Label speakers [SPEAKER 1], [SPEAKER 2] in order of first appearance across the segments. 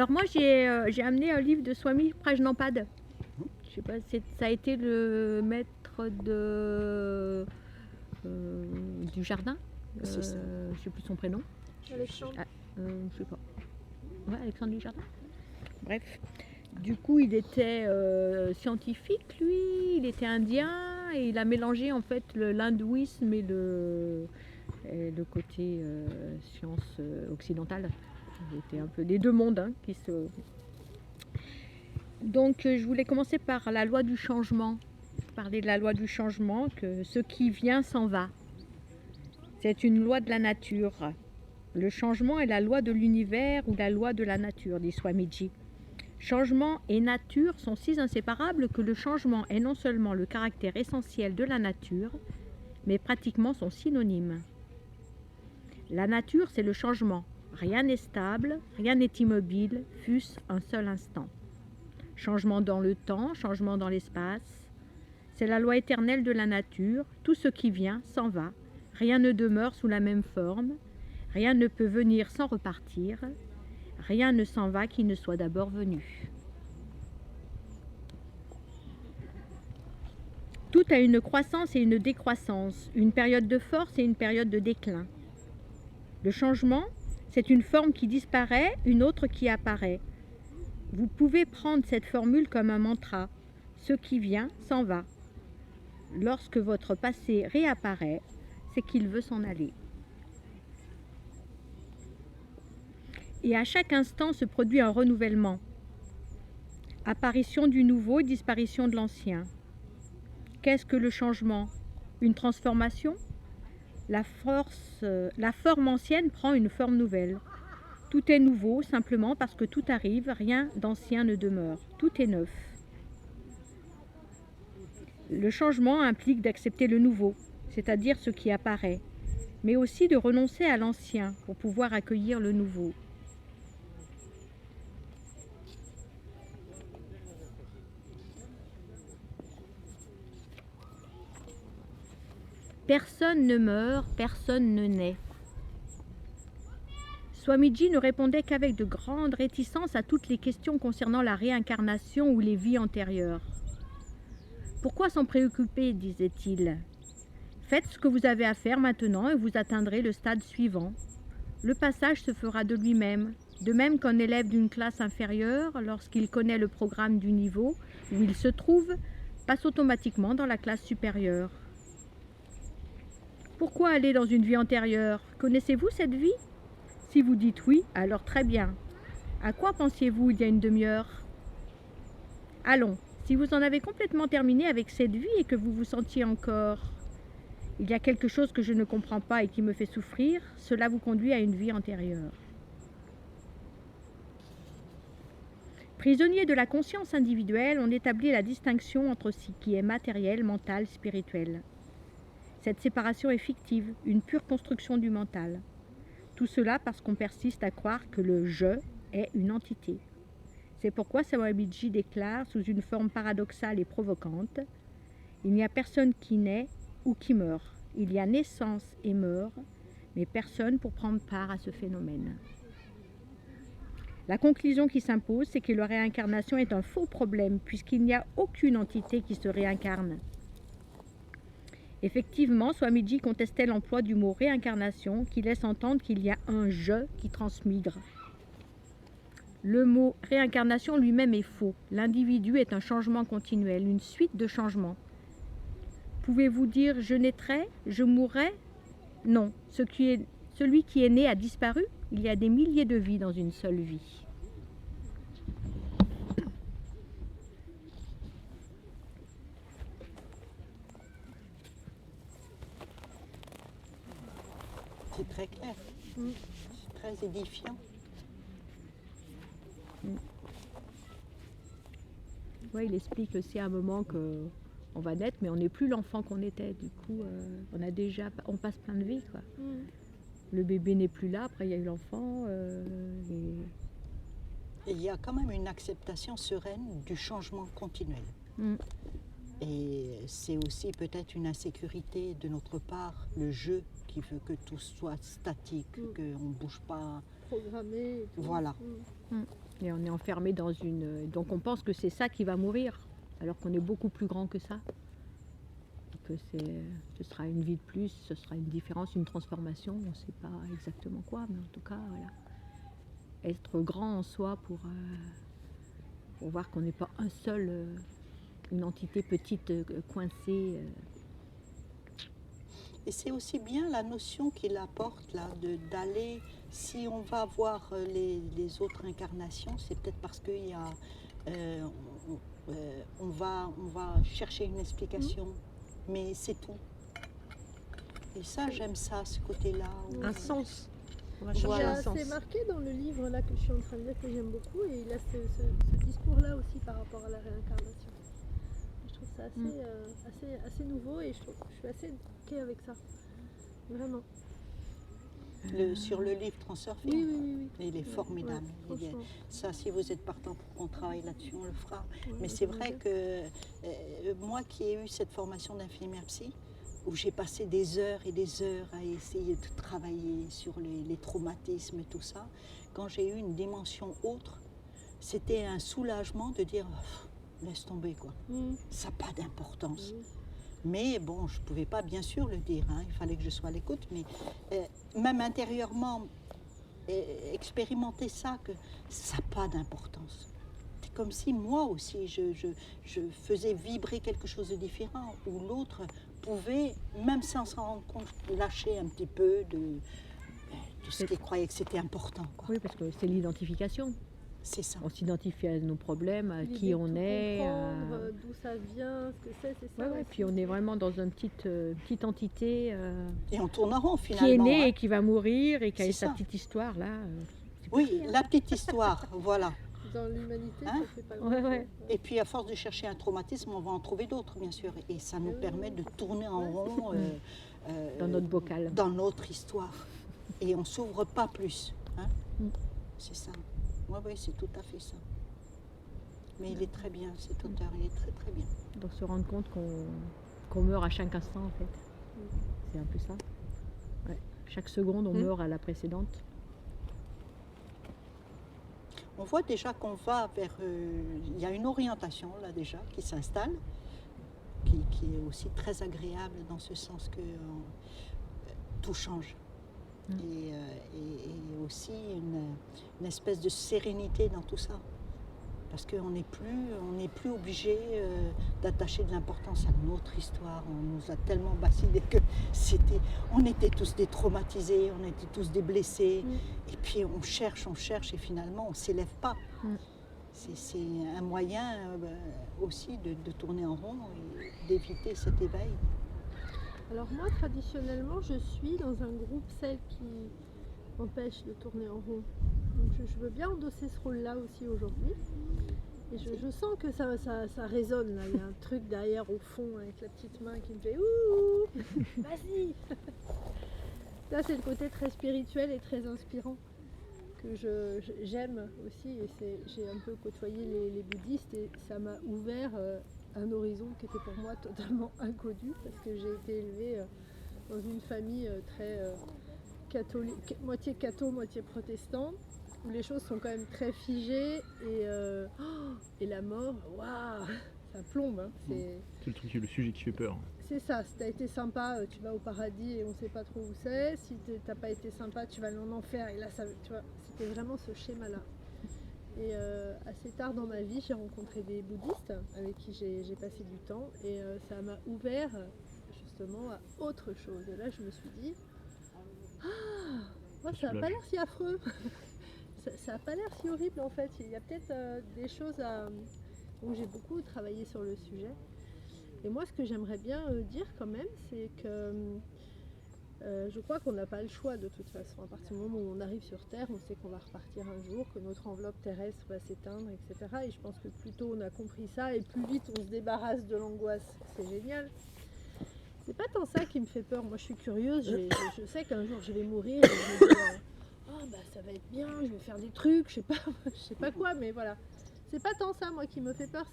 [SPEAKER 1] Alors moi j'ai amené un livre de Swami Prajnapada. Je sais pas, ça a été le maître du jardin.
[SPEAKER 2] C'est ça.
[SPEAKER 1] Je sais plus son prénom.
[SPEAKER 3] Alexandre.
[SPEAKER 1] Je sais pas. Ouais, Alexandre du Jardin. Bref. Du coup, il était scientifique, lui. Il était indien et il a mélangé en fait l'hindouisme et le côté science occidentale. C'était un peu les deux mondes hein, qui se. Donc, je voulais commencer par la loi du changement. Parler de la loi du changement, que ce qui vient s'en va. C'est une loi de la nature. Le changement est la loi de l'univers ou la loi de la nature, dit Swamiji. Changement et nature sont si inséparables que le changement est non seulement le caractère essentiel de la nature, mais pratiquement son synonyme. La nature, c'est le changement. Rien n'est stable, rien n'est immobile, fût-ce un seul instant. Changement dans le temps, changement dans l'espace. C'est la loi éternelle de la nature. Tout ce qui vient s'en va. Rien ne demeure sous la même forme. Rien ne peut venir sans repartir. Rien ne s'en va qui ne soit d'abord venu. Tout a une croissance et une décroissance, une période de force et une période de déclin. Le changement, c'est une forme qui disparaît, une autre qui apparaît. Vous pouvez prendre cette formule comme un mantra. Ce qui vient s'en va. Lorsque votre passé réapparaît, c'est qu'il veut s'en aller. Et à chaque instant se produit un renouvellement. Apparition du nouveau, disparition de l'ancien. Qu'est-ce que le changement? Une transformation? La forme ancienne prend une forme nouvelle. Tout est nouveau simplement parce que tout arrive, rien d'ancien ne demeure. Tout est neuf. Le changement implique d'accepter le nouveau, c'est-à-dire ce qui apparaît, mais aussi de renoncer à l'ancien pour pouvoir accueillir le nouveau. Personne ne meurt, personne ne naît. Swamiji ne répondait qu'avec de grandes réticences à toutes les questions concernant la réincarnation ou les vies antérieures. Pourquoi s'en préoccuper, disait-il. Faites ce que vous avez à faire maintenant et vous atteindrez le stade suivant. Le passage se fera de lui-même, de même qu'un élève d'une classe inférieure, lorsqu'il connaît le programme du niveau où il se trouve, passe automatiquement dans la classe supérieure. Pourquoi aller dans une vie antérieure? Connaissez-vous cette vie? Si vous dites oui, alors très bien. À quoi pensiez-vous il y a une demi-heure? Allons, si vous en avez complètement terminé avec cette vie et que vous vous sentiez encore... Il y a quelque chose que je ne comprends pas et qui me fait souffrir, cela vous conduit à une vie antérieure. Prisonnier de la conscience individuelle, on établit la distinction entre ce qui est matériel, mental, spirituel. Cette séparation est fictive, une pure construction du mental. Tout cela parce qu'on persiste à croire que le « je » est une entité. C'est pourquoi Swamiji déclare sous une forme paradoxale et provocante « Il n'y a personne qui naît ou qui meurt. Il y a naissance et mort, mais personne pour prendre part à ce phénomène. » La conclusion qui s'impose, c'est que la réincarnation est un faux problème puisqu'il n'y a aucune entité qui se réincarne. Effectivement, Swamiji contestait l'emploi du mot réincarnation qui laisse entendre qu'il y a un « je » qui transmigre. Le mot réincarnation lui-même est faux. L'individu est un changement continuel, une suite de changements. Pouvez-vous dire « je naîtrai, je mourrai » Non, celui qui est né a disparu. Il y a des milliers de vies dans une seule vie.
[SPEAKER 2] C'est très clair, c'est très édifiant.
[SPEAKER 1] Ouais, il explique aussi à un moment que on va naître, mais on n'est plus l'enfant qu'on était. Du coup, on passe plein de vies, quoi. Le bébé n'est plus là, après il y a eu l'enfant.
[SPEAKER 2] Et il y a quand même une acceptation sereine du changement continuel. Et c'est aussi peut-être une insécurité de notre part, le jeu qui veut que tout soit statique, qu'on ne bouge pas.
[SPEAKER 3] Programmé.
[SPEAKER 2] Voilà.
[SPEAKER 1] Et on est enfermé dans une... Donc on pense que c'est ça qui va mourir, alors qu'on est beaucoup plus grand que ça. Que ce sera une vie de plus, ce sera une différence, une transformation, on ne sait pas exactement quoi, mais en tout cas, voilà. Être grand en soi pour voir qu'on n'est pas un seul, une entité petite coincée.
[SPEAKER 2] Et c'est aussi bien la notion qu'il apporte là, d'aller, si on va voir les autres incarnations, c'est peut-être parce qu'il y a, on va chercher une explication, mais c'est tout. Et ça, j'aime ça, ce côté-là.
[SPEAKER 1] Un sens. On va
[SPEAKER 3] Il y
[SPEAKER 1] chercher
[SPEAKER 3] a
[SPEAKER 1] un sens.
[SPEAKER 3] assez marqué dans le livre là que je suis en train de lire, que j'aime beaucoup, et il a ce discours-là aussi par rapport à la réincarnation. Je trouve ça assez nouveau, et je suis assez ok avec ça. Vraiment.
[SPEAKER 2] Sur le livre Transurfing,
[SPEAKER 3] Oui.
[SPEAKER 2] il est formidable.
[SPEAKER 3] Ouais,
[SPEAKER 2] ça, si vous êtes partant pour qu'on travaille là-dessus, on le fera.
[SPEAKER 3] Ouais,
[SPEAKER 2] mais c'est vrai que moi qui ai eu cette formation d'infirmière psy, où j'ai passé des heures et des heures à essayer de travailler sur les traumatismes et tout ça, quand j'ai eu une dimension autre, c'était un soulagement de dire laisse tomber quoi, ça n'a pas d'importance. Mais bon, je ne pouvais pas bien sûr le dire, hein. Il fallait que je sois à l'écoute, mais même intérieurement, expérimenter ça, que ça n'a pas d'importance. C'est comme si moi aussi, je faisais vibrer quelque chose de différent, où l'autre pouvait, même sans s'en rendre compte, lâcher un petit peu de ce qu'il croyait que c'était important, quoi.
[SPEAKER 1] Oui, parce que c'est l'identification.
[SPEAKER 2] C'est ça.
[SPEAKER 1] On s'identifie à nos problèmes, à qui on est.
[SPEAKER 3] Comprendre d'où ça vient, ce que c'est ça.
[SPEAKER 1] Ouais, puis on est vraiment dans une petite entité
[SPEAKER 2] et on tourne en rond finalement.
[SPEAKER 1] Qui est née
[SPEAKER 2] hein.
[SPEAKER 1] Et qui va mourir et qui a
[SPEAKER 2] C'est
[SPEAKER 1] sa
[SPEAKER 2] ça.
[SPEAKER 1] petite histoire là.
[SPEAKER 2] Oui, la petite histoire, voilà.
[SPEAKER 3] Dans l'humanité,
[SPEAKER 2] Hein?
[SPEAKER 3] ça fait pas
[SPEAKER 1] Ouais,
[SPEAKER 3] grand-chose.
[SPEAKER 1] ouais.
[SPEAKER 2] Et puis à force de chercher un traumatisme, on va en trouver d'autres bien sûr. Et ça nous permet de tourner en rond
[SPEAKER 1] Dans notre bocal.
[SPEAKER 2] dans notre histoire. Et on ne s'ouvre pas plus. Hein? C'est ça. Oui, c'est tout à fait ça. Mais il est très bien, cet auteur, il est très très bien.
[SPEAKER 1] Donc se rendre compte qu'on meurt à chaque instant en fait. C'est un peu ça. Ouais. Chaque seconde on meurt à la précédente.
[SPEAKER 2] On voit déjà qu'on va vers... il y a une orientation là déjà qui s'installe, qui est aussi très agréable dans ce sens que tout change. Et aussi une espèce de sérénité dans tout ça. Parce qu'on n'est plus obligé d'attacher de l'importance à notre histoire. On nous a tellement bassiné que on était tous des traumatisés, on était tous des blessés. Et puis on cherche et finalement on ne s'élève pas. C'est un moyen aussi de tourner en rond et d'éviter cet éveil.
[SPEAKER 3] Alors moi, traditionnellement, je suis dans un groupe celle qui m'empêche de tourner en rond. Donc je veux bien endosser ce rôle-là aussi aujourd'hui. Et je sens que ça résonne là. Il y a un truc derrière au fond avec la petite main qui me fait ouh, vas-y. Là, c'est le côté très spirituel et très inspirant que j'aime aussi. Et j'ai un peu côtoyé les bouddhistes et ça m'a ouvert un horizon qui était pour moi totalement inconnu parce que j'ai été élevée dans une famille très catholique, moitié catho, moitié protestant, où les choses sont quand même très figées et la mort, waouh, ça plombe. Hein,
[SPEAKER 4] c'est le sujet qui fait peur.
[SPEAKER 3] C'est ça, si t'as été sympa, tu vas au paradis et on sait pas trop où c'est. Si t'as pas été sympa, tu vas aller en enfer et là, ça, tu vois, c'était vraiment ce schéma-là. Et assez tard dans ma vie, j'ai rencontré des bouddhistes avec qui j'ai passé du temps et ça m'a ouvert justement à autre chose. Et là, je me suis dit, ça n'a pas l'air si affreux, ça n'a pas l'air si horrible en fait. Il y a peut-être des choses à... Donc j'ai beaucoup travaillé sur le sujet. Et moi, ce que j'aimerais bien dire quand même, c'est que je crois qu'on n'a pas le choix de toute façon. À partir du moment où on arrive sur Terre, on sait qu'on va repartir un jour, que notre enveloppe terrestre va s'éteindre, etc. Et je pense que plus tôt on a compris ça, et plus vite on se débarrasse de l'angoisse. C'est génial. C'est pas tant ça qui me fait peur. Moi, je suis curieuse. Je sais qu'un jour je vais mourir. Et je vais dire, ça va être bien. Je vais faire des trucs. Je sais pas quoi, mais voilà. C'est pas tant ça moi qui me fait peur.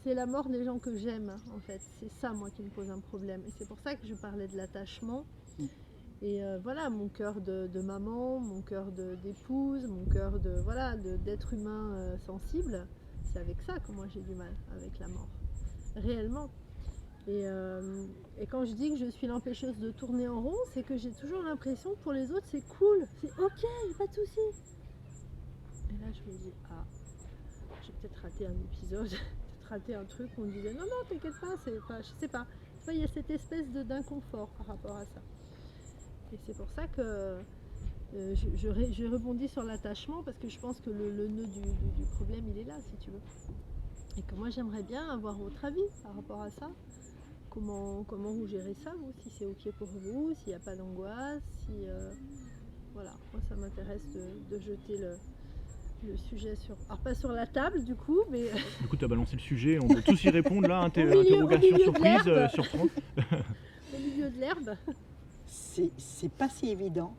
[SPEAKER 3] C'est la mort des gens que j'aime, en fait. C'est ça, moi, qui me pose un problème. Et c'est pour ça que je parlais de l'attachement. Et voilà, mon cœur de maman, mon cœur d'épouse, mon cœur d'être humain sensible, c'est avec ça que moi j'ai du mal, avec la mort, réellement. Et quand je dis que je suis l'empêcheuse de tourner en rond, c'est que j'ai toujours l'impression que pour les autres c'est cool, c'est ok, pas de souci. Et là je me dis, ah, j'ai peut-être raté un épisode, peut-être raté un truc où on me disait non, non, t'inquiète pas, c'est pas, je sais pas. Tu vois, il y a cette espèce d'inconfort par rapport à ça. Et c'est pour ça que je rebondis sur l'attachement parce que je pense que le nœud du problème il est là, si tu veux. Et que moi j'aimerais bien avoir votre avis par rapport à ça. Comment vous gérez ça, vous, si c'est ok pour vous, s'il n'y a pas d'angoisse, voilà, moi ça m'intéresse de jeter le sujet sur... Alors pas sur la table du coup, mais...
[SPEAKER 4] Du coup, tu as balancé le sujet, on peut tous y répondre là,
[SPEAKER 3] au
[SPEAKER 4] interrogation
[SPEAKER 3] milieu de
[SPEAKER 4] surprise
[SPEAKER 3] l'herbe.
[SPEAKER 4] sur 30.
[SPEAKER 3] Au milieu de l'herbe.
[SPEAKER 2] C'est pas si évident,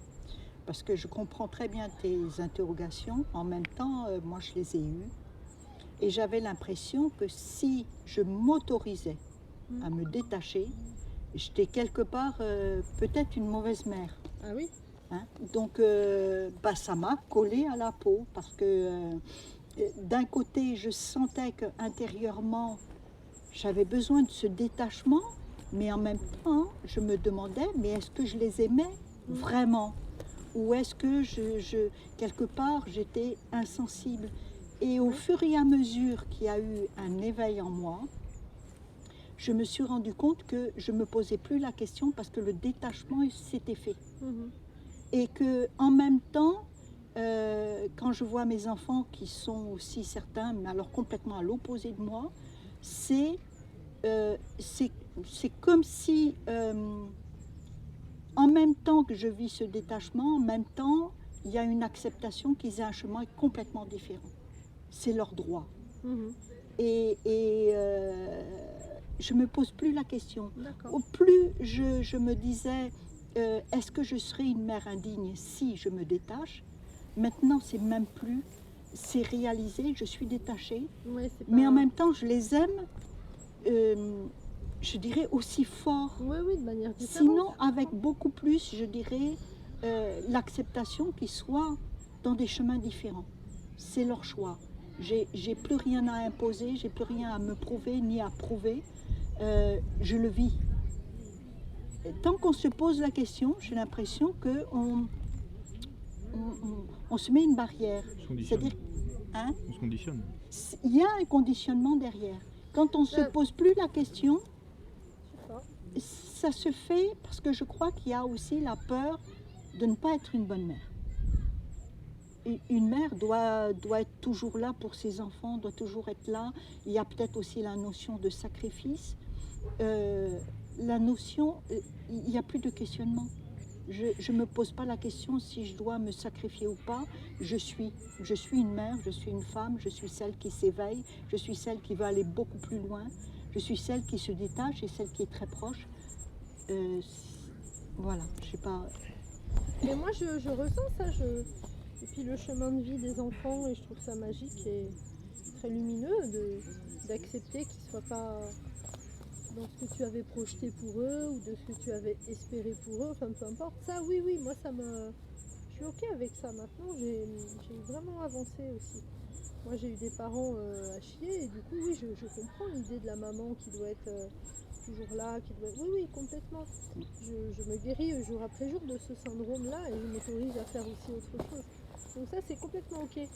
[SPEAKER 2] parce que je comprends très bien tes interrogations. En même temps, moi je les ai eues. Et j'avais l'impression que si je m'autorisais à me détacher, j'étais quelque part peut-être une mauvaise mère.
[SPEAKER 3] Ah oui.
[SPEAKER 2] Hein? Donc ça m'a collé à la peau, parce que d'un côté je sentais qu'intérieurement j'avais besoin de ce détachement, mais en même temps je me demandais, mais est-ce que je les aimais vraiment, ou est-ce que quelque part j'étais insensible? Et au fur et à mesure qu'il y a eu un éveil en moi, je me suis rendu compte que je ne me posais plus la question, parce que le détachement s'était fait. Et que en même temps, quand je vois mes enfants qui sont aussi certains, mais alors complètement à l'opposé de moi, c'est comme si en même temps que je vis ce détachement, en même temps il y a une acceptation qu'ils aient un chemin complètement différent. C'est leur droit. Et je me pose plus la question. Au plus je me disais, est-ce que je serai une mère indigne si je me détache? Maintenant, c'est même plus, c'est réalisé, je suis détachée, mais en même temps, je les aime, je dirais aussi fort.
[SPEAKER 3] Oui, de manière différente.
[SPEAKER 2] Sinon, avec beaucoup plus, je dirais, l'acceptation qu'ils soient dans des chemins différents. C'est leur choix. J'ai plus rien à imposer, j'ai plus rien à me prouver ni à prouver. Je le vis. Et tant qu'on se pose la question, j'ai l'impression qu'on on se met une barrière. C'est-à-dire, hein,
[SPEAKER 4] on se conditionne.
[SPEAKER 2] Il y a un conditionnement derrière. Quand on ne se pose plus la question, ça se fait parce que je crois qu'il y a aussi la peur de ne pas être une bonne mère. Une mère doit être toujours là pour ses enfants, doit toujours être là. Il y a peut-être aussi la notion de sacrifice. La notion, il n'y a plus de questionnement. Je ne me pose pas la question si je dois me sacrifier ou pas. Je suis une mère, je suis une femme, je suis celle qui s'éveille, je suis celle qui veut aller beaucoup plus loin, je suis celle qui se détache et celle qui est très proche. Voilà, je sais pas.
[SPEAKER 3] Mais moi, je ressens ça. Et puis le chemin de vie des enfants, et je trouve ça magique et très lumineux d'accepter qu'ils ne soient pas dans ce que tu avais projeté pour eux ou de ce que tu avais espéré pour eux, enfin peu importe. Ça, oui, moi je suis ok avec ça maintenant, j'ai vraiment avancé aussi. Moi j'ai eu des parents à chier et du coup oui, je comprends l'idée de la maman qui doit être toujours là, qui doit... Oui, complètement. Je me guéris jour après jour de ce syndrome-là et je m'autorise à faire aussi autre chose. Donc ça c'est complètement ok,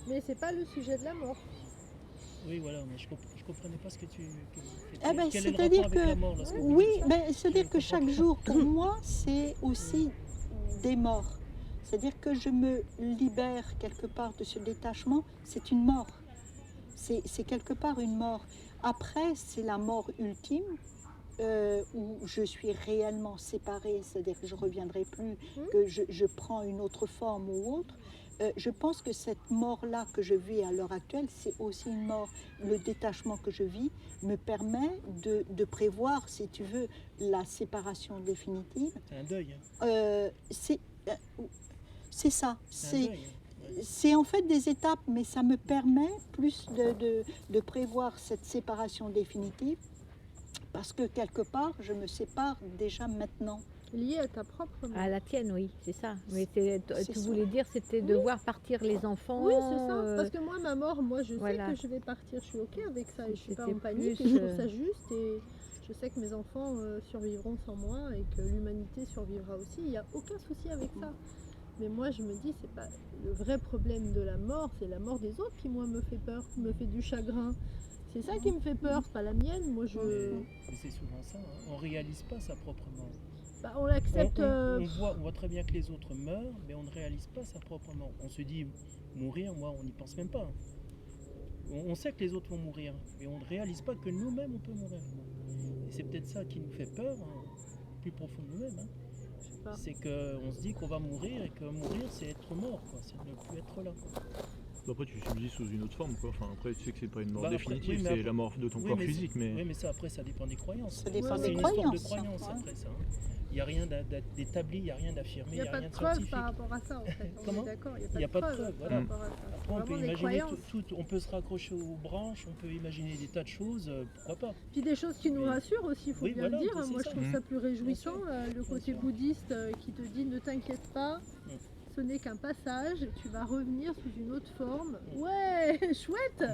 [SPEAKER 3] mais c'est pas le sujet de la mort.
[SPEAKER 5] Oui, voilà, mais je comprenais pas ce que tu...
[SPEAKER 2] C'est-à-dire que... Oui, c'est-à-dire que chaque jour, pour moi, c'est aussi des morts. C'est-à-dire que je me libère quelque part de ce détachement, c'est une mort. C'est quelque part une mort. Après, c'est la mort ultime, où je suis réellement séparée, c'est-à-dire que je ne reviendrai plus, que je prends une autre forme ou autre. Je pense que cette mort-là que je vis à l'heure actuelle, c'est aussi une mort. Le détachement que je vis me permet de prévoir, si tu veux, la séparation définitive.
[SPEAKER 5] C'est un deuil. Hein.
[SPEAKER 2] C'est ça. C'est en fait des étapes, mais ça me permet plus de prévoir cette séparation définitive, parce que quelque part, je me sépare déjà maintenant.
[SPEAKER 3] Lié à ta propre mort.
[SPEAKER 1] À la tienne, oui, c'est ça. Mais
[SPEAKER 2] C'est
[SPEAKER 1] tu
[SPEAKER 2] ça.
[SPEAKER 1] voulais dire, c'était de voir partir les enfants.
[SPEAKER 3] Oui, c'est ça. Parce que moi, ma mort, je
[SPEAKER 1] voilà.
[SPEAKER 3] sais que je vais partir. Je suis OK avec ça. Et je suis pas
[SPEAKER 1] C'était
[SPEAKER 3] en panique.
[SPEAKER 1] plus,
[SPEAKER 3] Et je trouve ça juste. Et je sais que mes enfants survivront sans moi et que l'humanité survivra aussi. Il n'y a aucun souci avec ça. Mais moi, je me dis, c'est pas le vrai problème de la mort, c'est la mort des autres qui, moi, me fait peur, me fait du chagrin. C'est ça qui me fait peur, c'est pas la mienne. Moi,
[SPEAKER 5] Mais c'est souvent ça, hein. On réalise pas sa propre mort.
[SPEAKER 3] on l'accepte.
[SPEAKER 5] On voit très bien que les autres meurent, mais on ne réalise pas sa propre mort. On se dit, mourir, moi, on n'y pense même pas. On sait que les autres vont mourir, mais on ne réalise pas que nous-mêmes, on peut mourir. Et c'est peut-être ça qui nous fait peur, hein, plus profond de nous-mêmes. Hein. C'est qu'on se dit qu'on va mourir et que mourir, c'est être mort, quoi. C'est ne plus être là.
[SPEAKER 4] Après, tu subsistes sous une autre forme, quoi. Enfin, après, tu sais que c'est pas une mort
[SPEAKER 5] Bah, après,
[SPEAKER 4] définitive,
[SPEAKER 5] oui, mais
[SPEAKER 4] c'est
[SPEAKER 5] après-
[SPEAKER 4] la mort de ton
[SPEAKER 5] Oui,
[SPEAKER 4] corps
[SPEAKER 5] mais
[SPEAKER 4] physique, mais...
[SPEAKER 5] Oui, mais ça, après, ça dépend des croyances.
[SPEAKER 2] Ça dépend
[SPEAKER 3] des
[SPEAKER 5] C'est une histoire de
[SPEAKER 2] croyances,
[SPEAKER 5] croyances,
[SPEAKER 2] ouais.
[SPEAKER 5] après, ça. Hein. Il n'y a rien d'établi, il n'y a rien d'affirmé,
[SPEAKER 3] Il
[SPEAKER 5] il
[SPEAKER 3] n'y
[SPEAKER 5] n'y
[SPEAKER 3] a
[SPEAKER 5] a
[SPEAKER 3] pas
[SPEAKER 5] rien
[SPEAKER 3] de
[SPEAKER 5] de
[SPEAKER 3] preuve
[SPEAKER 5] scientifique.
[SPEAKER 3] par rapport à ça, en fait. On
[SPEAKER 5] Comment
[SPEAKER 3] est d'accord,
[SPEAKER 5] Il n'y a pas de preuve,
[SPEAKER 3] par
[SPEAKER 5] voilà.
[SPEAKER 3] rapport à ça. C'est
[SPEAKER 5] Après, on peut
[SPEAKER 3] vraiment des
[SPEAKER 5] imaginer
[SPEAKER 3] croyances.
[SPEAKER 5] on peut se raccrocher aux branches, on peut imaginer des tas de choses, pourquoi pas.
[SPEAKER 3] Puis des choses qui nous
[SPEAKER 5] Mais-
[SPEAKER 3] rassurent aussi, il faut
[SPEAKER 5] Oui,
[SPEAKER 3] bien
[SPEAKER 5] voilà,
[SPEAKER 3] le dire.
[SPEAKER 5] c'est
[SPEAKER 3] Moi,
[SPEAKER 5] ça.
[SPEAKER 3] je trouve ça plus réjouissant, le
[SPEAKER 5] Bien
[SPEAKER 3] côté
[SPEAKER 5] sûr.
[SPEAKER 3] bouddhiste qui te dit ne t'inquiète pas,
[SPEAKER 5] Mm.
[SPEAKER 3] ce n'est qu'un passage, tu vas revenir sous une autre forme. Ouais, chouette,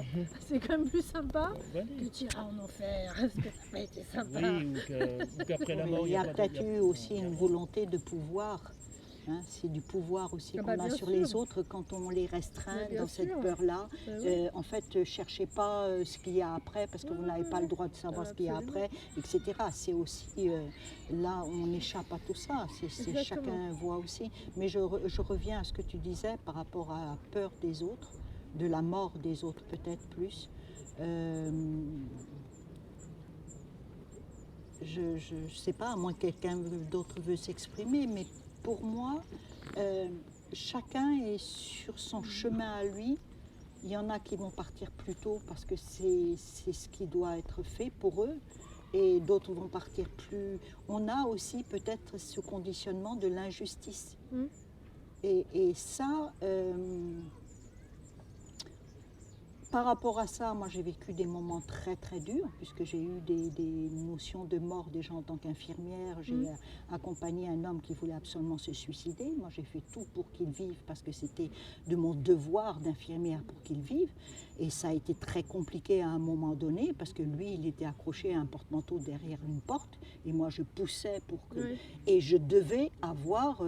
[SPEAKER 3] c'est quand même plus sympa
[SPEAKER 5] Voilà.
[SPEAKER 3] que tu iras en enfer, parce que ça n'a pas été sympa.
[SPEAKER 5] Oui, ou qu'après la
[SPEAKER 2] Mais
[SPEAKER 5] mort,
[SPEAKER 2] il y a
[SPEAKER 5] pas de-
[SPEAKER 2] peut-être
[SPEAKER 5] il y a-
[SPEAKER 2] eu aussi
[SPEAKER 5] il y a-
[SPEAKER 2] une volonté de pouvoir. Hein, c'est du pouvoir aussi
[SPEAKER 3] Ah
[SPEAKER 2] qu'on
[SPEAKER 3] bah,
[SPEAKER 2] a
[SPEAKER 3] bien
[SPEAKER 2] sur
[SPEAKER 3] sûr.
[SPEAKER 2] les autres quand on les restreint
[SPEAKER 3] Mais bien
[SPEAKER 2] dans cette
[SPEAKER 3] sûr.
[SPEAKER 2] peur-là.
[SPEAKER 3] Bah oui.
[SPEAKER 2] En fait, cherchez pas ce qu'il y a après parce que vous n'avez pas le droit de savoir ce qu'il y a
[SPEAKER 3] Absolument.
[SPEAKER 2] après, etc. C'est aussi là, on échappe à tout ça. C'est
[SPEAKER 3] Exactement.
[SPEAKER 2] chacun voit aussi. Mais je reviens à ce que tu disais par rapport à la peur des autres, de la mort des autres peut-être plus. Je sais pas, à moins que quelqu'un d'autre veut s'exprimer, mais pour moi, chacun est sur son chemin à lui. Il y en a qui vont partir plus tôt parce que c'est ce qui doit être fait pour eux, et d'autres vont partir plus... On a aussi peut-être ce conditionnement de l'injustice.
[SPEAKER 3] Mm.
[SPEAKER 2] Et ça... par rapport à ça, moi j'ai vécu des moments très très durs puisque j'ai eu des notions de mort déjà en tant qu'infirmière. J'ai accompagné un homme qui voulait absolument se suicider. Moi j'ai fait tout pour qu'il vive parce que c'était de mon devoir d'infirmière pour qu'il vive. Et ça a été très compliqué à un moment donné parce que lui il était accroché à un porte-manteau derrière une porte et moi je poussais pour que...
[SPEAKER 3] Oui.
[SPEAKER 2] Et je devais avoir,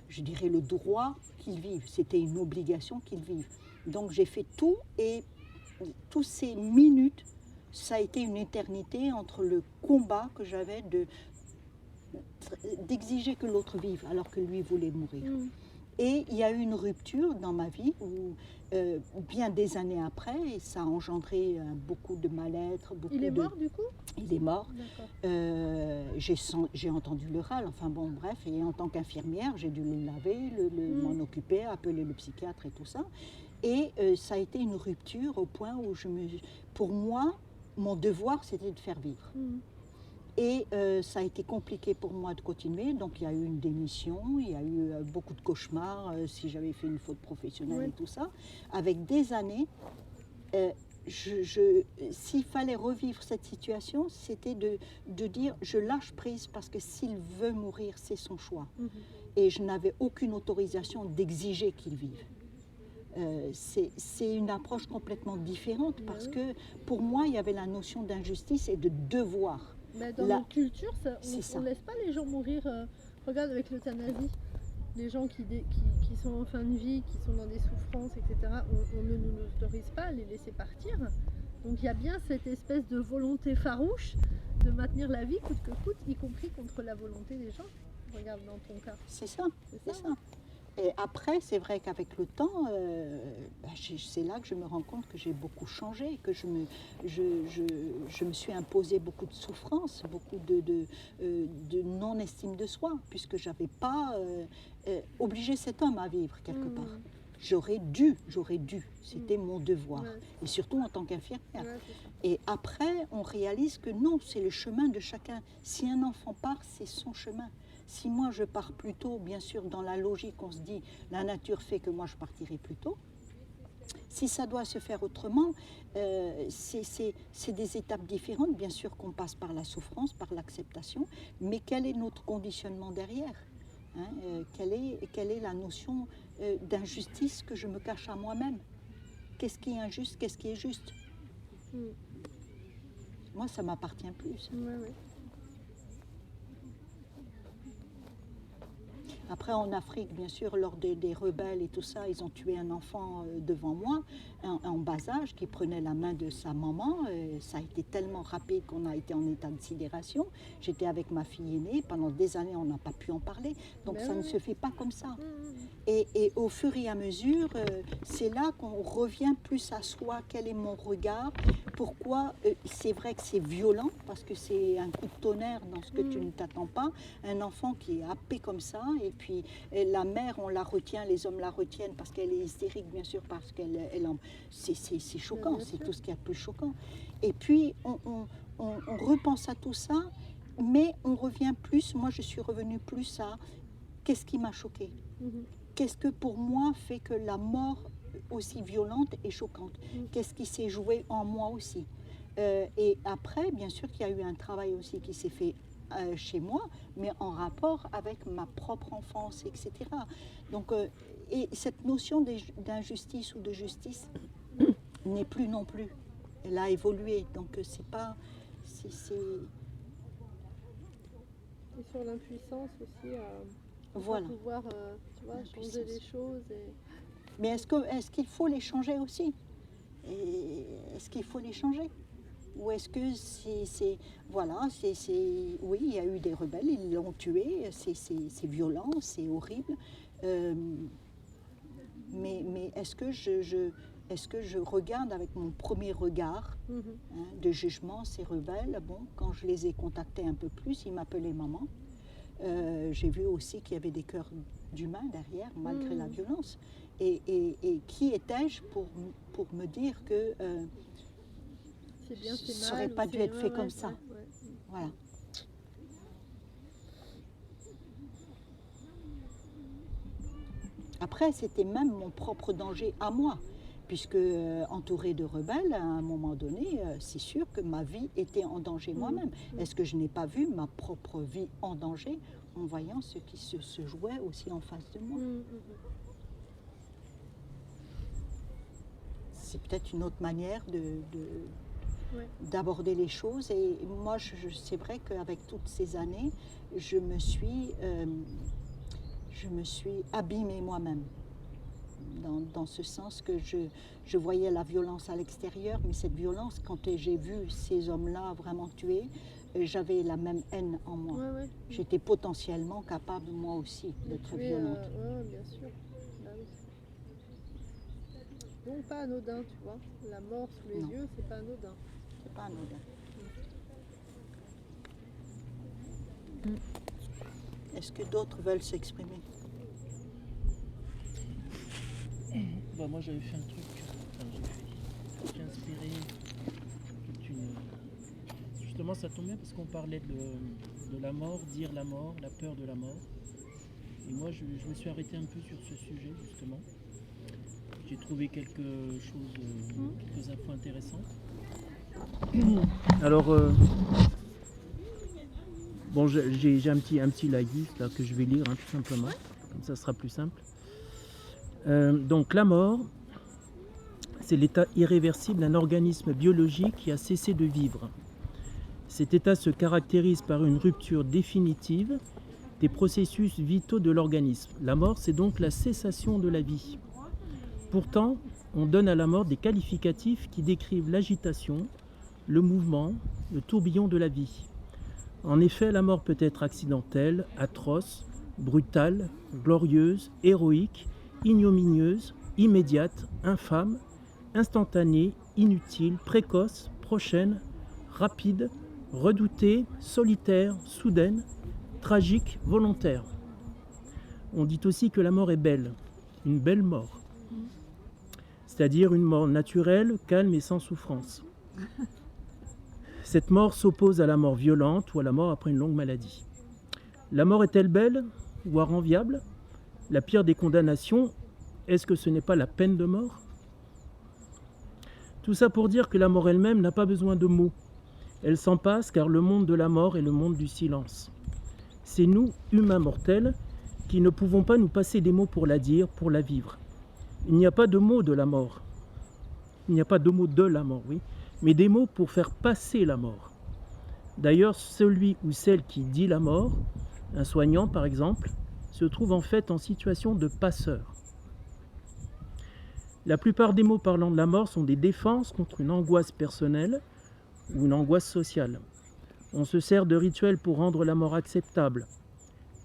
[SPEAKER 2] je dirais, le droit qu'il vive. C'était une obligation qu'il vive. Donc j'ai fait tout et tous ces minutes, ça a été une éternité entre le combat que j'avais d'exiger que l'autre vive alors que lui voulait mourir.
[SPEAKER 3] Mm.
[SPEAKER 2] Et il y a eu une rupture dans ma vie où, bien des années après, et ça a engendré beaucoup de mal-être.
[SPEAKER 3] Il est mort du coup?
[SPEAKER 2] Il est mort.
[SPEAKER 3] D'accord.
[SPEAKER 2] J'ai entendu le râle, enfin bon, bref, et en tant qu'infirmière, j'ai dû le laver, m'en occuper, appeler le psychiatre et tout ça. Et ça a été une rupture au point où pour moi, mon devoir, c'était de faire vivre.
[SPEAKER 3] Mm.
[SPEAKER 2] Et ça a été compliqué pour moi de continuer, donc il y a eu une démission, il y a eu beaucoup de cauchemars si j'avais fait une faute professionnelle et tout ça. Avec des années, s'il fallait revivre cette situation, c'était de dire je lâche prise parce que s'il veut mourir, c'est son choix.
[SPEAKER 3] Mhm.
[SPEAKER 2] Et je n'avais aucune autorisation d'exiger qu'il vive. C'est une approche complètement différente parce que pour moi, il y avait la notion d'injustice et de devoir.
[SPEAKER 3] Mais dans
[SPEAKER 2] Là,
[SPEAKER 3] notre culture,
[SPEAKER 2] c'est ça.
[SPEAKER 3] on ne laisse pas les gens mourir. Regarde avec l'euthanasie, les gens qui sont en fin de vie, qui sont dans des souffrances, etc., on ne nous autorise pas à les laisser partir. Donc il y a bien cette espèce de volonté farouche de maintenir la vie coûte que coûte, y compris contre la volonté des gens. Regarde dans ton cas.
[SPEAKER 2] C'est ça, c'est ça. Et après, c'est vrai qu'avec le temps, c'est là que je me rends compte que j'ai beaucoup changé, que je me suis imposé beaucoup de souffrances, beaucoup de non-estime de soi, puisque je n'avais pas obligé cet homme à vivre quelque part. J'aurais dû, c'était mon devoir, et surtout en tant qu'infirmière. Et après, on réalise que non, c'est le chemin de chacun. Si un enfant part, c'est son chemin. Si moi je pars plus tôt, bien sûr, dans la logique, on se dit, la nature fait que moi je partirai plus tôt. Si ça doit se faire autrement, c'est des étapes différentes. Bien sûr qu'on passe par la souffrance, par l'acceptation, mais quel est notre conditionnement derrière, hein, quelle est la notion d'injustice que je me cache à moi-même? Qu'est-ce qui est injuste, qu'est-ce qui est juste? Moi, ça m'appartient plus.
[SPEAKER 3] Ouais.
[SPEAKER 2] Après, en Afrique, bien sûr, lors des rebelles et tout ça, ils ont tué un enfant devant moi, en bas âge, qui prenait la main de sa maman. Ça a été tellement rapide qu'on a été en état de sidération. J'étais avec ma fille aînée. Pendant des années, on n'a pas pu en parler. Donc, ça ne se fait pas comme ça. Et au fur et à mesure, c'est là qu'on revient plus à soi. Quel est mon regard? Pourquoi c'est vrai que c'est violent, parce que c'est un coup de tonnerre dans ce que tu ne t'attends pas. Un enfant qui est happé comme ça, et puis la mère, on la retient, les hommes la retiennent parce qu'elle est hystérique, bien sûr, parce qu'elle c'est choquant, c'est tout ce qu'il y a de plus choquant. Et puis, on repense à tout ça, mais on revient plus, moi je suis revenue plus à qu'est-ce qui m'a choquée? Qu'est-ce que pour moi fait que la mort aussi violente et choquante? Qu'est-ce qui s'est joué en moi aussi? Et après, bien sûr qu'il y a eu un travail aussi qui s'est fait chez moi, mais en rapport avec ma propre enfance, etc. Donc, et cette notion d'injustice ou de justice n'est plus non plus. Elle a évolué, donc c'est pas...
[SPEAKER 3] Et sur l'impuissance aussi à
[SPEAKER 2] voilà.
[SPEAKER 3] pouvoir tu vois, changer les choses.
[SPEAKER 2] Mais est-ce qu'il faut les changer aussi? Est-ce qu'il faut les changer? Ou est-ce que oui, il y a eu des rebelles, ils l'ont tué, c'est violent, c'est horrible. Mais est-ce que je regarde avec mon premier regard de jugement ces rebelles? Bon, quand je les ai contactés un peu plus, ils m'appelaient maman. J'ai vu aussi qu'il y avait des cœurs d'humains derrière, malgré la violence. Et qui étais-je pour me dire que ça n'aurait pas dû être fait comme ça. Voilà. Après, c'était même mon propre danger à moi, puisque entourée de rebelles, à un moment donné, c'est sûr que ma vie était en danger moi-même. Est-ce que je n'ai pas vu ma propre vie en danger en voyant ce qui se jouait aussi en face de moi? C'est peut-être une autre manière d'aborder les choses. Et moi, c'est vrai qu'avec toutes ces années, je me suis abîmée moi-même. Dans ce sens que je voyais la violence à l'extérieur, mais cette violence, quand j'ai vu ces hommes-là vraiment tués, j'avais la même haine en moi. J'étais potentiellement capable, moi aussi, d'être violente.
[SPEAKER 3] Bien sûr. Bah oui. Donc pas anodin, tu vois. La mort sous les yeux, c'est pas anodin.
[SPEAKER 2] C'est pas anodin. Est-ce que d'autres veulent s'exprimer?
[SPEAKER 5] Moi j'avais fait un truc, j'ai inspiré justement ça tombe bien parce qu'on parlait de la mort, dire la mort, la peur de la mort. Et moi je me suis arrêté un peu sur ce sujet justement. J'ai trouvé quelques infos intéressantes. Alors bon, j'ai un petit laïus là que je vais lire tout simplement, comme ça sera plus simple. Donc la mort, c'est l'état irréversible d'un organisme biologique qui a cessé de vivre. Cet état se caractérise par une rupture définitive des processus vitaux de l'organisme. La mort, c'est donc la cessation de la vie. Pourtant, on donne à la mort des qualificatifs qui décrivent l'agitation, le mouvement, le tourbillon de la vie. En effet, la mort peut être accidentelle, atroce, brutale, glorieuse, héroïque, ignominieuse, immédiate, infâme, instantanée, inutile, précoce, prochaine, rapide, redoutée, solitaire, soudaine, tragique, volontaire. On dit aussi que la mort est belle, une belle mort. C'est-à-dire une mort naturelle, calme et sans souffrance. Cette mort s'oppose à la mort violente ou à la mort après une longue maladie. La mort est-elle belle, voire enviable? La pire des condamnations, est-ce que ce n'est pas la peine de mort? Tout ça pour dire que la mort elle-même n'a pas besoin de mots. Elle s'en passe car le monde de la mort est le monde du silence. C'est nous, humains mortels, qui ne pouvons pas nous passer des mots pour la dire, pour la vivre. Il n'y a pas de mots de la mort. Il n'y a pas de mots de la mort, oui, mais des mots pour faire passer la mort. D'ailleurs, celui ou celle qui dit la mort, un soignant par exemple, se trouve en fait en situation de passeur. La plupart des mots parlant de la mort sont des défenses contre une angoisse personnelle ou une angoisse sociale. On se sert de rituels pour rendre la mort acceptable.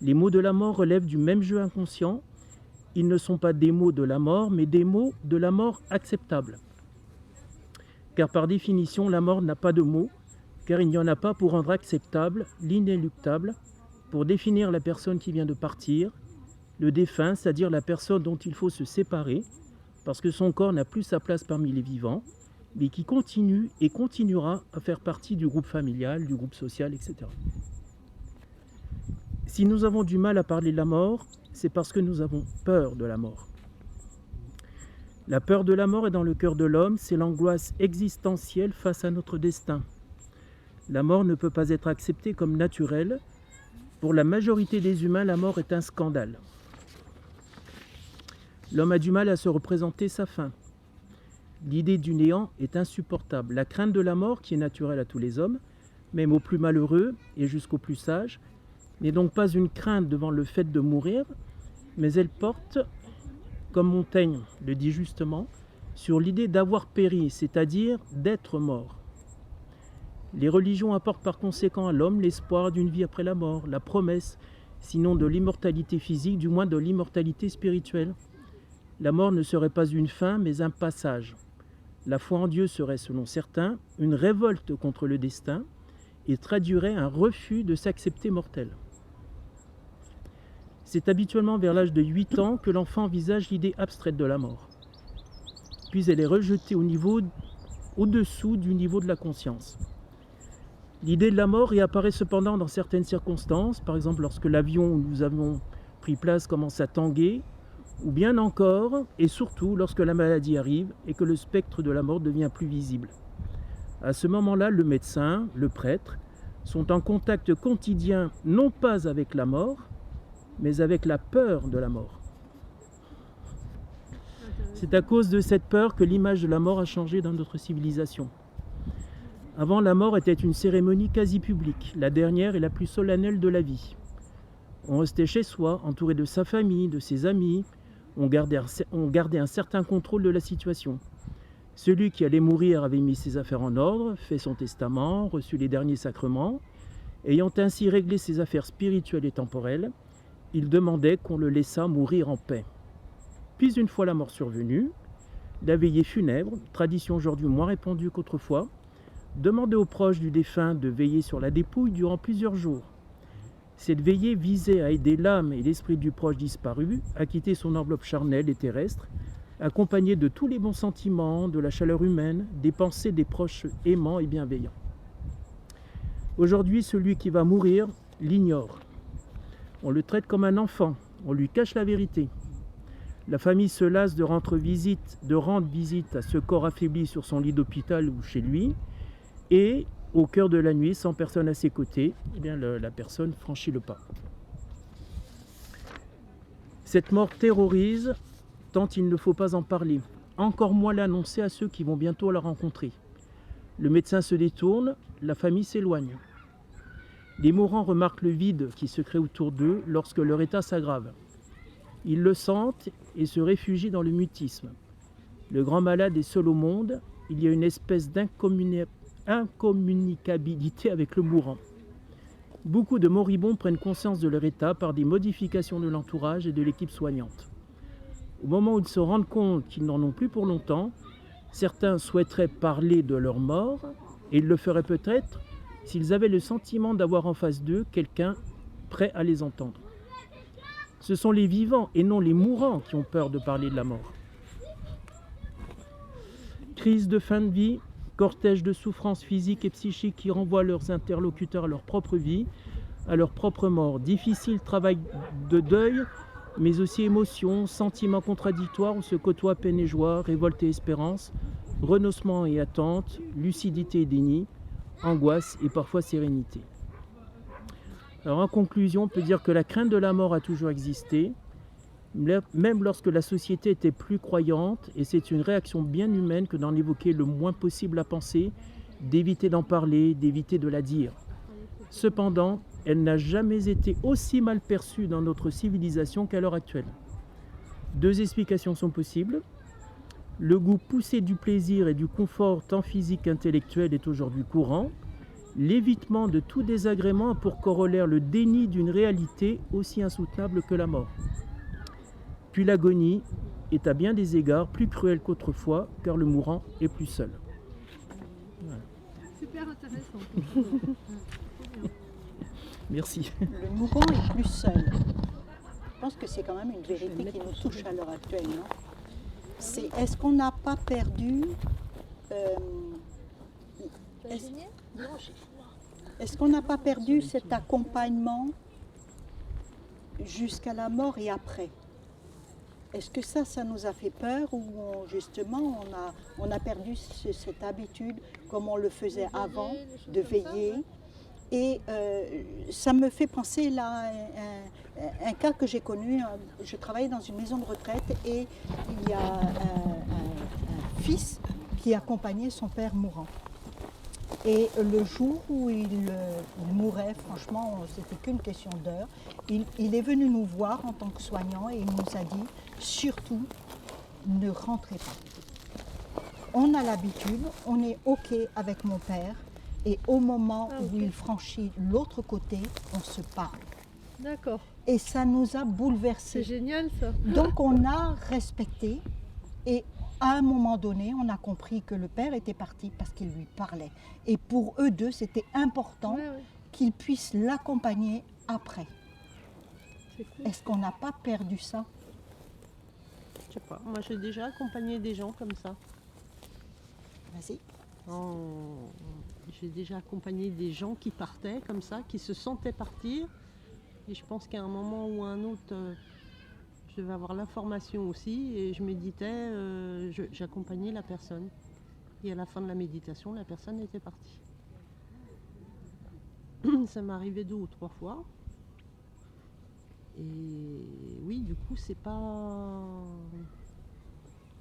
[SPEAKER 5] Les mots de la mort relèvent du même jeu inconscient. Ils ne sont pas des mots de la mort, mais des mots de la mort acceptables. Car par définition, la mort n'a pas de mots, car il n'y en a pas pour rendre acceptable l'inéluctable, pour définir la personne qui vient de partir, le défunt, c'est-à-dire la personne dont il faut se séparer, parce que son corps n'a plus sa place parmi les vivants, mais qui continue et continuera à faire partie du groupe familial, du groupe social, etc. Si nous avons du mal à parler de la mort, c'est parce que nous avons peur de la mort. La peur de la mort est dans le cœur de l'homme, c'est l'angoisse existentielle face à notre destin. La mort ne peut pas être acceptée comme naturelle. Pour la majorité des humains, la mort est un scandale. L'homme a du mal à se représenter sa fin. L'idée du néant est insupportable. La crainte de la mort, qui est naturelle à tous les hommes, même aux plus malheureux et jusqu'aux plus sages, n'est donc pas une crainte devant le fait de mourir, mais elle porte, comme Montaigne le dit justement, sur l'idée d'avoir péri, c'est-à-dire d'être mort. Les religions apportent par conséquent à l'homme l'espoir d'une vie après la mort, la promesse, sinon de l'immortalité physique, du moins de l'immortalité spirituelle. La mort ne serait pas une fin, mais un passage. La foi en Dieu serait, selon certains, une révolte contre le destin et traduirait un refus de s'accepter mortel. C'est habituellement vers l'âge de 8 ans que l'enfant envisage l'idée abstraite de la mort. Puis elle est rejetée au-dessous du niveau de la conscience. L'idée de la mort réapparaît cependant dans certaines circonstances, par exemple lorsque l'avion où nous avons pris place commence à tanguer, ou bien encore, et surtout, lorsque la maladie arrive et que le spectre de la mort devient plus visible. À ce moment-là, le médecin, le prêtre, sont en contact quotidien non pas avec la mort, mais avec la peur de la mort. C'est à cause de cette peur que l'image de la mort a changé dans notre civilisation. Avant, la mort était une cérémonie quasi publique, la dernière et la plus solennelle de la vie. On restait chez soi, entouré de sa famille, de ses amis. On gardait un certain contrôle de la situation. Celui qui allait mourir avait mis ses affaires en ordre, fait son testament, reçu les derniers sacrements. Ayant ainsi réglé ses affaires spirituelles et temporelles, il demandait qu'on le laissât mourir en paix. Puis une fois la mort survenue, la veillée funèbre, tradition aujourd'hui moins répandue qu'autrefois, demandait aux proches du défunt de veiller sur la dépouille durant plusieurs jours. Cette veillée visait à aider l'âme et l'esprit du proche disparu à quitter son enveloppe charnelle et terrestre, accompagnée de tous les bons sentiments, de la chaleur humaine, des pensées des proches aimants et bienveillants. Aujourd'hui, celui qui va mourir l'ignore. On le traite comme un enfant, on lui cache la vérité. La famille se lasse de rendre visite à ce corps affaibli sur son lit d'hôpital ou chez lui, et au cœur de la nuit, sans personne à ses côtés, eh bien la personne franchit le pas. Cette mort terrorise tant il ne faut pas en parler, encore moins l'annoncer à ceux qui vont bientôt la rencontrer. Le médecin se détourne, la famille s'éloigne. Les mourants remarquent le vide qui se crée autour d'eux lorsque leur état s'aggrave. Ils le sentent et se réfugient dans le mutisme. Le grand malade est seul au monde, il y a une espèce incommunicabilité avec le mourant. Beaucoup de moribonds prennent conscience de leur état par des modifications de l'entourage et de l'équipe soignante. Au moment où ils se rendent compte qu'ils n'en ont plus pour longtemps, certains souhaiteraient parler de leur mort, et ils le feraient peut-être s'ils avaient le sentiment d'avoir en face d'eux quelqu'un prêt à les entendre. Ce sont les vivants et non les mourants qui ont peur de parler de la mort. Crise de fin de vie, cortège de souffrances physiques et psychiques qui renvoient leurs interlocuteurs à leur propre vie, à leur propre mort. Difficile travail de deuil, mais aussi émotions, sentiments contradictoires où se côtoient peine et joie, révolte et espérance, renoncement et attente, lucidité et déni, angoisse et parfois sérénité. Alors en conclusion, on peut dire que la crainte de la mort a toujours existé, même lorsque la société était plus croyante, et c'est une réaction bien humaine que d'en évoquer le moins possible la pensée, d'éviter d'en parler, d'éviter de la dire. Cependant, elle n'a jamais été aussi mal perçue dans notre civilisation qu'à l'heure actuelle. 2 explications sont possibles. Le goût poussé du plaisir et du confort tant physique qu'intellectuel est aujourd'hui courant. L'évitement de tout désagrément a pour corollaire le déni d'une réalité aussi insoutenable que la mort. Puis l'agonie est à bien des égards plus cruelle qu'autrefois, car le mourant est plus seul. Voilà.
[SPEAKER 3] Super intéressant.
[SPEAKER 5] Merci.
[SPEAKER 2] Le mourant est plus seul. Je pense que c'est quand même une vérité qui nous touche à l'heure actuelle. Non, est-ce qu'on n'a pas perdu... Est-ce qu'on n'a pas perdu cet accompagnement jusqu'à la mort et après? Est-ce que ça nous a fait peur ou justement on a perdu cette habitude comme on le faisait avant de veiller? Et ça me fait penser là un cas que j'ai connu. Je travaillais dans une maison de retraite et il y a un fils qui accompagnait son père mourant. Et le jour où il mourait, franchement, c'était qu'une question d'heure, il est venu nous voir en tant que soignant et il nous a dit « Surtout, ne rentrez pas. On a l'habitude, on est OK avec mon père et au moment où il franchit l'autre côté, on se parle. »
[SPEAKER 3] D'accord.
[SPEAKER 2] Et ça nous a bouleversés.
[SPEAKER 3] C'est génial ça.
[SPEAKER 2] Donc on a respecté et à un moment donné, on a compris que le père était parti parce qu'il lui parlait. Et pour eux deux, c'était important qu'ils puissent l'accompagner après.
[SPEAKER 3] C'est cool.
[SPEAKER 2] Est-ce qu'on n'a pas perdu ça?
[SPEAKER 6] Je sais pas, moi j'ai déjà accompagné des gens comme ça.
[SPEAKER 2] Vas-y.
[SPEAKER 6] J'ai déjà accompagné des gens qui partaient comme ça, qui se sentaient partir. Et je pense qu'à un moment ou à un autre, je devais avoir l'information aussi. Et je méditais, j'accompagnais la personne. Et à la fin de la méditation, la personne était partie. Ça m'est arrivé 2 ou 3 fois. Et oui, du coup, c'est pas...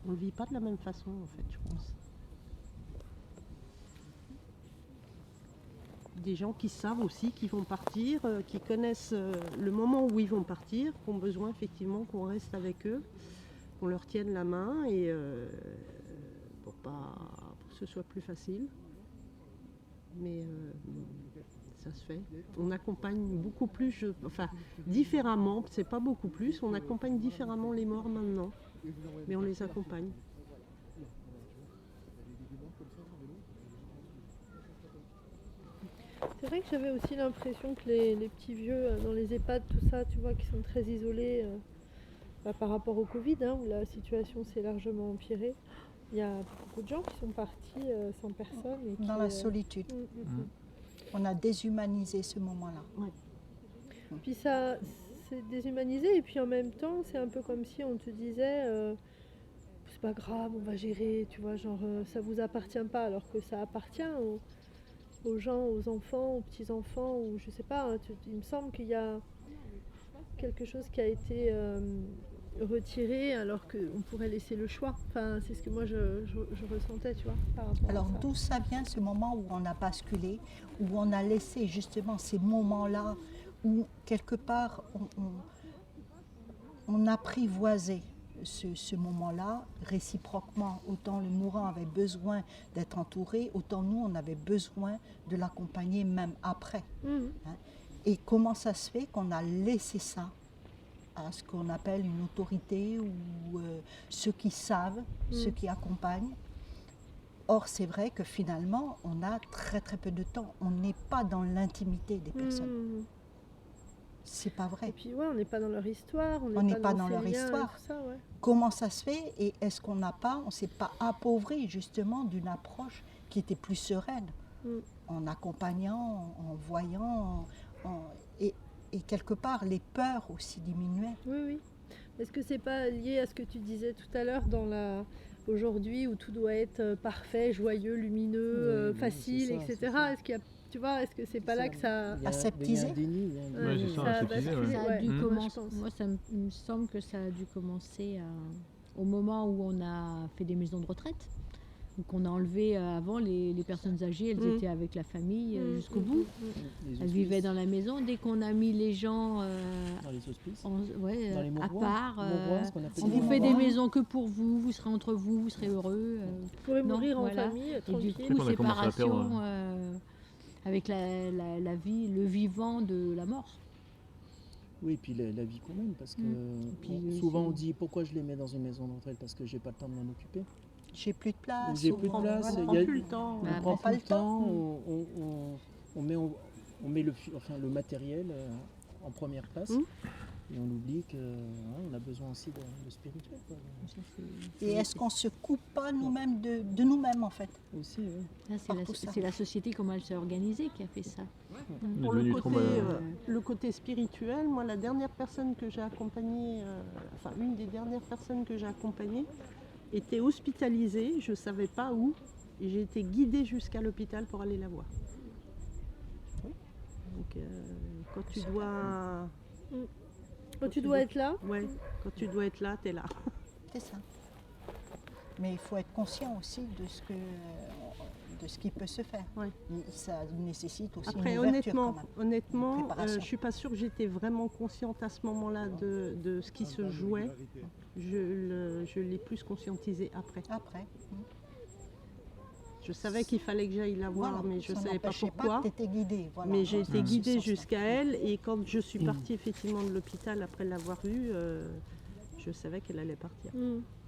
[SPEAKER 6] On ne vit pas de la même façon, en fait, je pense. Des gens qui savent aussi qu'ils vont partir, qui connaissent le moment où ils vont partir, qui ont besoin effectivement qu'on reste avec eux, qu'on leur tienne la main et pour que ce soit plus facile. Mais ça se fait. On accompagne beaucoup plus, différemment, c'est pas beaucoup plus, on accompagne différemment les morts maintenant, mais on les accompagne.
[SPEAKER 3] C'est vrai que j'avais aussi l'impression que les petits vieux dans les EHPAD, tout ça, tu vois, qui sont très isolés par rapport au Covid, où la situation s'est largement empirée. Il y a beaucoup de gens qui sont partis sans personne. Et
[SPEAKER 2] Dans la solitude. On a déshumanisé ce moment-là.
[SPEAKER 3] Ouais. Puis ça, c'est déshumanisé et puis en même temps, c'est un peu comme si on te disait c'est pas grave, on va gérer, tu vois, genre ça vous appartient pas, alors que ça appartient aux gens, aux enfants, aux petits-enfants, ou je sais pas, il me semble qu'il y a quelque chose qui a été retiré alors qu'on pourrait laisser le choix. Enfin, c'est ce que moi je ressentais, tu vois, par rapport
[SPEAKER 2] Alors
[SPEAKER 3] à ça.
[SPEAKER 2] d'où ça vient ce moment où on a basculé, où on a laissé justement ces moments-là, où quelque part on apprivoisait ce moment-là réciproquement. Autant le mourant avait besoin d'être entouré, autant nous on avait besoin de l'accompagner même après. Et comment ça se fait qu'on a laissé ça à ce qu'on appelle une autorité ou ceux qui savent, ceux qui accompagnent? Or c'est vrai que finalement on a très très peu de temps, on n'est pas dans l'intimité des personnes. C'est pas vrai.
[SPEAKER 3] Et puis ouais, on n'est pas dans leur histoire,
[SPEAKER 2] On n'est pas dans leur
[SPEAKER 3] ces liens et
[SPEAKER 2] histoire.
[SPEAKER 3] tout ça, ouais.
[SPEAKER 2] Comment ça se fait et est-ce qu'on n'a pas, on ne s'est pas appauvri justement d'une approche qui était plus sereine, en accompagnant, en voyant, et quelque part les peurs aussi diminuaient.
[SPEAKER 3] Oui, oui. Est-ce que c'est pas lié à ce que tu disais tout à l'heure dans aujourd'hui où tout doit être parfait, joyeux, lumineux,
[SPEAKER 5] Oui,
[SPEAKER 3] facile,
[SPEAKER 5] c'est ça,
[SPEAKER 3] etc.
[SPEAKER 5] c'est ça.
[SPEAKER 3] Est-ce qu'il y a, tu vois, est-ce que c'est pas là que ça...
[SPEAKER 5] Il y a-
[SPEAKER 2] Aseptisé.
[SPEAKER 5] il y a un déni, il y a un déni.
[SPEAKER 4] Ouais, c'est ça,
[SPEAKER 3] a
[SPEAKER 4] aseptisé,
[SPEAKER 3] basculé,
[SPEAKER 4] ouais.
[SPEAKER 1] Ça a
[SPEAKER 3] ouais,
[SPEAKER 1] dû
[SPEAKER 3] moi, je
[SPEAKER 1] commencer.
[SPEAKER 3] pense.
[SPEAKER 1] Moi, il me semble que ça a dû commencer au moment où on a fait des maisons de retraite. Donc on a enlevé avant les personnes âgées, elles
[SPEAKER 6] Mm.
[SPEAKER 1] étaient avec la famille
[SPEAKER 3] Mm,
[SPEAKER 1] jusqu'au
[SPEAKER 3] mm,
[SPEAKER 1] bout.
[SPEAKER 3] mm,
[SPEAKER 5] Les
[SPEAKER 1] Elles
[SPEAKER 5] hospices,
[SPEAKER 1] vivaient dans la maison. Dès qu'on a mis les gens
[SPEAKER 5] dans les hospices,
[SPEAKER 1] ouais,
[SPEAKER 5] dans les
[SPEAKER 1] à
[SPEAKER 5] mouroirs,
[SPEAKER 1] part,
[SPEAKER 5] mouroirs, ce qu'on appelle
[SPEAKER 1] on
[SPEAKER 5] les
[SPEAKER 1] vous fait des
[SPEAKER 5] mouroirs.
[SPEAKER 1] maisons que pour vous, vous serez entre vous, vous serez heureux.
[SPEAKER 3] Vous pourrez
[SPEAKER 1] Non,
[SPEAKER 3] mourir en
[SPEAKER 1] voilà.
[SPEAKER 3] famille,
[SPEAKER 1] Et du
[SPEAKER 3] tranquille.
[SPEAKER 1] coup,
[SPEAKER 4] qu'on a commencé à
[SPEAKER 1] séparation
[SPEAKER 4] perdre.
[SPEAKER 1] avec la vie, le vivant de la mort.
[SPEAKER 5] Oui, et puis la vie qu'on mène, parce que
[SPEAKER 1] puis,
[SPEAKER 5] souvent
[SPEAKER 1] c'est-
[SPEAKER 5] on dit pourquoi je les mets dans une maison de retraite parce que j'ai pas le temps de m'en occuper.
[SPEAKER 2] J'ai plus de place.
[SPEAKER 5] J'ai
[SPEAKER 2] ou-
[SPEAKER 5] plus de place,
[SPEAKER 6] On
[SPEAKER 5] il
[SPEAKER 6] prend
[SPEAKER 5] y a-
[SPEAKER 6] plus le temps.
[SPEAKER 1] Bah,
[SPEAKER 5] On prend
[SPEAKER 2] pas
[SPEAKER 5] plus
[SPEAKER 2] le
[SPEAKER 5] le temps,
[SPEAKER 2] temps.
[SPEAKER 5] on met le matériel en première place
[SPEAKER 6] Mm.
[SPEAKER 5] et on oublie qu'on a besoin aussi de spirituel. Quoi.
[SPEAKER 2] Et est-ce qu'on se coupe pas nous-mêmes de nous-mêmes en fait?
[SPEAKER 5] Aussi, oui.
[SPEAKER 1] Là,
[SPEAKER 2] Par tout ça.
[SPEAKER 1] c'est la société, comment elle s'est organisée, qui a fait ça.
[SPEAKER 4] On est
[SPEAKER 6] Pour
[SPEAKER 4] devenu trop
[SPEAKER 6] le côté spirituel, moi, la dernière personne que j'ai accompagnée, enfin une des dernières personnes que j'ai accompagnées, était hospitalisée, je ne savais pas où, et j'ai été guidée jusqu'à l'hôpital pour aller la voir. Donc, quand tu dois,
[SPEAKER 3] Quand tu dois être là,
[SPEAKER 6] ouais, quand tu dois être là, tu es là.
[SPEAKER 2] C'est ça. Mais il faut être conscient aussi de ce qui peut se faire.
[SPEAKER 6] Ouais.
[SPEAKER 2] Ça nécessite aussi
[SPEAKER 6] Après,
[SPEAKER 2] une ouverture quand même.
[SPEAKER 6] honnêtement,
[SPEAKER 2] Une préparation.
[SPEAKER 6] je suis pas sûre que j'étais vraiment consciente à ce moment-là de ce qui se jouait. Je l'ai plus conscientisé après.
[SPEAKER 2] Après.
[SPEAKER 6] Je savais qu'il fallait que j'aille la voir,
[SPEAKER 2] Voilà,
[SPEAKER 6] mais je ne
[SPEAKER 2] ça
[SPEAKER 6] savais pas
[SPEAKER 2] n'empêchait
[SPEAKER 6] pourquoi.
[SPEAKER 2] que tu étais guidée. Voilà,
[SPEAKER 6] Mais j'ai
[SPEAKER 2] dans
[SPEAKER 6] été
[SPEAKER 2] ce
[SPEAKER 6] guidée
[SPEAKER 2] sens-là.
[SPEAKER 6] jusqu'à elle, et quand je suis partie effectivement de l'hôpital après l'avoir vue, je savais qu'elle allait partir.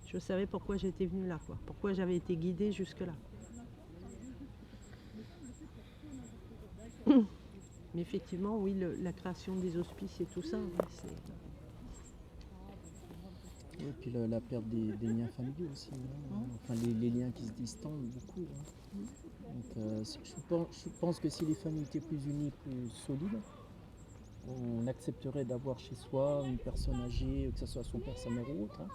[SPEAKER 6] Je savais pourquoi j'étais venue là, quoi. Pourquoi j'avais été guidée jusque-là. Mais effectivement, oui, la création des hospices et tout ça, oui, c'est...
[SPEAKER 5] Et puis la perte des liens familiaux aussi, hein. Enfin les liens qui se distendent beaucoup. Hein. Donc, je pense que si les familles étaient plus unies, plus solides, on accepterait d'avoir chez soi une personne âgée, que ce soit son père, sa mère ou autre, hein,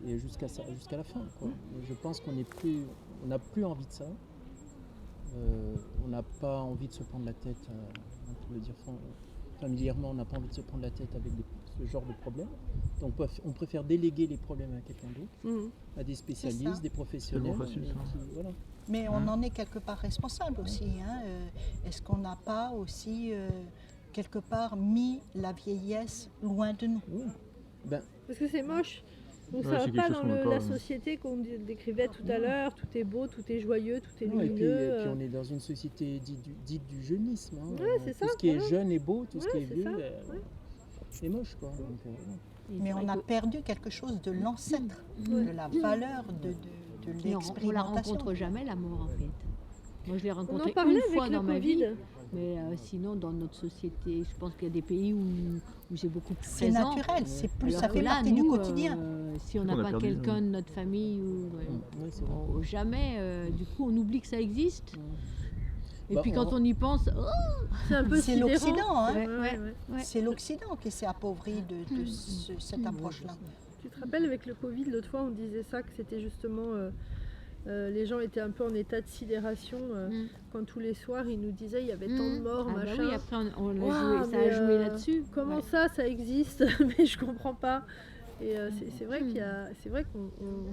[SPEAKER 5] et jusqu'à la fin. Quoi. Je pense qu'on n'a plus envie de ça. On n'a pas envie de se prendre la tête, pour le dire familièrement, on n'a pas envie de se prendre la tête avec ce genre de problème. Donc on préfère déléguer les problèmes à quelqu'un d'autre, à des spécialistes, des professionnels.
[SPEAKER 4] C'est facile, ça.
[SPEAKER 5] Voilà.
[SPEAKER 2] Mais on en est quelque part responsable aussi. Hein. Est-ce qu'on n'a pas aussi quelque part mis la vieillesse loin de nous?
[SPEAKER 5] Oui. Ben,
[SPEAKER 3] parce que c'est moche. Donc
[SPEAKER 4] Ouais,
[SPEAKER 3] ça
[SPEAKER 4] c'est
[SPEAKER 3] va pas
[SPEAKER 4] quelque
[SPEAKER 3] dans
[SPEAKER 4] chose qu'on veut
[SPEAKER 3] la
[SPEAKER 4] pas,
[SPEAKER 3] société qu'on décrivait tout à l'heure, tout est beau, tout est joyeux, tout est
[SPEAKER 5] non, et
[SPEAKER 3] lumineux.
[SPEAKER 5] puis on est dans une société dite du jeunisme. Hein.
[SPEAKER 3] Ouais, c'est
[SPEAKER 5] tout
[SPEAKER 3] ça,
[SPEAKER 5] ce qui est
[SPEAKER 3] voilà.
[SPEAKER 5] jeune et beau, tout ce
[SPEAKER 3] Ouais,
[SPEAKER 5] qui est
[SPEAKER 3] c'est
[SPEAKER 5] vieux,
[SPEAKER 3] ça, ouais.
[SPEAKER 5] c'est moche. Quoi. Donc, voilà.
[SPEAKER 1] Et
[SPEAKER 2] Mais
[SPEAKER 1] c'est
[SPEAKER 2] on
[SPEAKER 1] vrai
[SPEAKER 2] a
[SPEAKER 1] que-
[SPEAKER 2] perdu quelque chose de l'ancêtre,
[SPEAKER 3] Ouais.
[SPEAKER 2] de la valeur de
[SPEAKER 1] Mais on la
[SPEAKER 2] l'expérimentation.
[SPEAKER 1] rencontre jamais, la mort, en fait. Moi, je l'ai
[SPEAKER 3] On en
[SPEAKER 1] rencontrée
[SPEAKER 3] parlait
[SPEAKER 1] une
[SPEAKER 3] avec
[SPEAKER 1] fois
[SPEAKER 3] le
[SPEAKER 1] dans ma vie.
[SPEAKER 3] Covid.
[SPEAKER 1] Mais sinon, dans notre société, je pense qu'il y a des pays où c'est beaucoup plus
[SPEAKER 2] C'est
[SPEAKER 1] présent.
[SPEAKER 2] naturel, c'est plus,
[SPEAKER 1] Alors
[SPEAKER 2] ça
[SPEAKER 1] que
[SPEAKER 2] fait
[SPEAKER 1] là,
[SPEAKER 2] partie du
[SPEAKER 1] nous,
[SPEAKER 2] quotidien.
[SPEAKER 1] Si on
[SPEAKER 4] C'est
[SPEAKER 1] n'a
[SPEAKER 4] qu'on a
[SPEAKER 1] pas
[SPEAKER 4] perdu,
[SPEAKER 1] quelqu'un de notre famille,
[SPEAKER 5] Ouais, c'est vrai.
[SPEAKER 1] jamais, du coup, on oublie que ça existe. Et
[SPEAKER 5] Bah,
[SPEAKER 1] puis quand on y pense, oh,
[SPEAKER 3] C'est un peu
[SPEAKER 2] C'est
[SPEAKER 3] sidérant.
[SPEAKER 2] l'Occident, hein.
[SPEAKER 1] ouais,
[SPEAKER 3] Ouais,
[SPEAKER 1] ouais,
[SPEAKER 3] ouais.
[SPEAKER 1] ouais.
[SPEAKER 2] C'est l'Occident qui s'est appauvri de cette approche-là.
[SPEAKER 3] Tu te rappelles avec le Covid, l'autre fois on disait ça, que c'était justement les gens étaient un peu en état de sidération
[SPEAKER 1] Mm.
[SPEAKER 3] quand tous les soirs ils nous disaient il y avait tant de morts,
[SPEAKER 1] Ah bah
[SPEAKER 3] machin.
[SPEAKER 1] oui, après on l'a
[SPEAKER 3] Ouah,
[SPEAKER 1] joué, ça
[SPEAKER 3] mais,
[SPEAKER 1] a joué là-dessus.
[SPEAKER 3] Comment
[SPEAKER 1] Ouais.
[SPEAKER 3] ça existe Mais je comprends pas. Et c'est vrai c'est vrai qu'on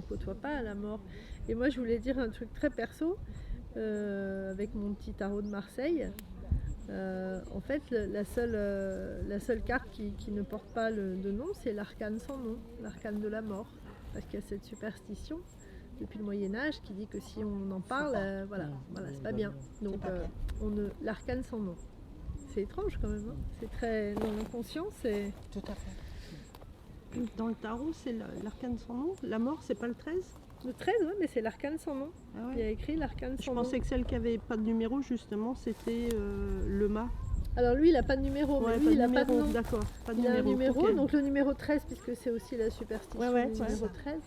[SPEAKER 3] côtoie pas la mort. Et moi je voulais dire un truc très perso avec mon petit tarot de Marseille. En fait, la seule carte qui ne porte pas de nom, c'est l'arcane sans nom, l'arcane de la mort. Parce qu'il y a cette superstition depuis le Moyen-Âge qui dit que si on en parle, voilà, c'est pas bien. Donc,
[SPEAKER 2] pas bien.
[SPEAKER 3] l'arcane sans nom. C'est étrange quand même, hein. C'est très non inconscient. C'est
[SPEAKER 2] Tout à fait.
[SPEAKER 6] Dans le tarot, c'est l'arcane sans nom. La mort, c'est pas le 13.
[SPEAKER 3] le 13, ouais, mais c'est l'arcane sans nom.
[SPEAKER 6] Ah
[SPEAKER 3] Il y a écrit l'arcane
[SPEAKER 6] Je
[SPEAKER 3] sans nom.
[SPEAKER 6] pensais que celle qui avait pas de numéro, justement, c'était le mât.
[SPEAKER 3] Alors lui, il n'a pas de numéro, mais
[SPEAKER 6] Ouais,
[SPEAKER 3] lui, il n'a pas de
[SPEAKER 6] numéro,
[SPEAKER 3] nom.
[SPEAKER 6] d'accord. Pas de
[SPEAKER 3] Il a un numéro,
[SPEAKER 6] ok.
[SPEAKER 3] donc le numéro 13, puisque c'est aussi la superstition
[SPEAKER 6] Ouais,
[SPEAKER 3] du
[SPEAKER 6] c'est
[SPEAKER 3] numéro
[SPEAKER 6] ça.
[SPEAKER 3] 13.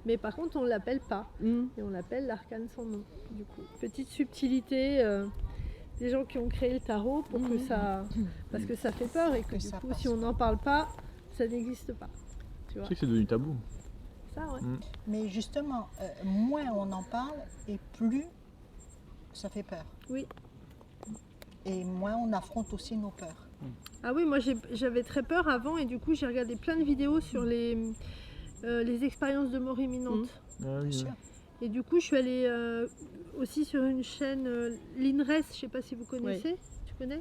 [SPEAKER 3] Mais par contre, on ne l'appelle pas.
[SPEAKER 6] Hmm.
[SPEAKER 3] Et on l'appelle l'arcane sans nom, du coup. Petite subtilité des gens qui ont créé le tarot pour que ça... Parce que ça fait peur et que
[SPEAKER 2] Que
[SPEAKER 3] du
[SPEAKER 2] ça
[SPEAKER 3] coup,
[SPEAKER 2] passe.
[SPEAKER 3] si on n'en parle pas, ça n'existe pas. Tu
[SPEAKER 4] Tu
[SPEAKER 3] vois.
[SPEAKER 4] sais que c'est devenu tabou.
[SPEAKER 3] ça, ouais.
[SPEAKER 2] Mais justement, moins on en parle et plus ça fait peur.
[SPEAKER 3] Oui.
[SPEAKER 2] Et moins on affronte aussi nos peurs.
[SPEAKER 3] Ah oui, moi j'avais très peur avant et du coup j'ai regardé plein de vidéos sur les expériences de mort imminente.
[SPEAKER 4] Ah oui,
[SPEAKER 2] Bien sûr.
[SPEAKER 3] Et du coup je suis allée aussi sur une chaîne l'INRES, je sais pas si vous connaissez. Tu connais?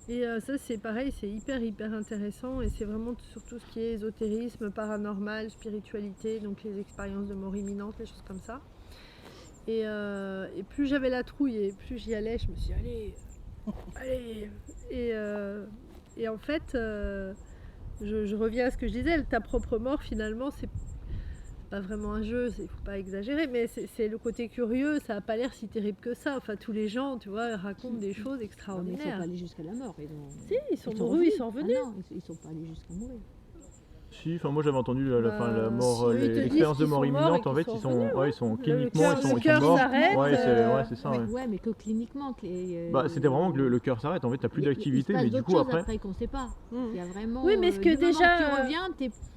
[SPEAKER 3] Et ça c'est pareil, c'est hyper intéressant et c'est vraiment sur tout ce qui est ésotérisme, paranormal, spiritualité, donc les expériences de mort imminente, les choses comme ça. Et plus j'avais la trouille et plus j'y allais, je me suis dit allez. Et en fait, je reviens à ce que je disais, ta propre mort finalement c'est pas vraiment un jeu, il faut pas exagérer, mais c'est le côté curieux, ça a pas l'air si terrible que ça. Enfin tous les gens, tu vois, racontent des choses
[SPEAKER 7] Non, mais ils
[SPEAKER 3] extraordinaires.
[SPEAKER 7] ne sont pas allés jusqu'à la mort.
[SPEAKER 3] Si, ils sont morts,
[SPEAKER 7] revenus.
[SPEAKER 3] ils sont revenus.
[SPEAKER 7] Ah non, ils sont pas allés jusqu'à mourir.
[SPEAKER 4] Si, enfin moi j'avais entendu la mort,
[SPEAKER 3] si, ils te disent
[SPEAKER 4] l'expérience de
[SPEAKER 3] qu'ils
[SPEAKER 4] mort
[SPEAKER 3] sont morts et
[SPEAKER 4] imminente, en
[SPEAKER 3] qu'ils
[SPEAKER 4] fait
[SPEAKER 3] sont
[SPEAKER 4] ils sont,
[SPEAKER 3] revenus,
[SPEAKER 4] ouais, ils sont
[SPEAKER 3] Le
[SPEAKER 4] cliniquement,
[SPEAKER 3] cœur-
[SPEAKER 4] ils sont
[SPEAKER 3] le cœur
[SPEAKER 4] morts.
[SPEAKER 3] s'arrête,
[SPEAKER 4] Ouais, c'est ça.
[SPEAKER 3] Ah
[SPEAKER 4] Ouais.
[SPEAKER 7] Ouais, mais que cliniquement.
[SPEAKER 4] Bah, c'était vraiment que le cœur s'arrête, en fait t'as plus d'activité, mais du coup après.
[SPEAKER 7] qu'on ne sait pas. Il y a vraiment.
[SPEAKER 3] Oui, mais est-ce que
[SPEAKER 7] du moment
[SPEAKER 3] déjà,
[SPEAKER 7] tu reviens,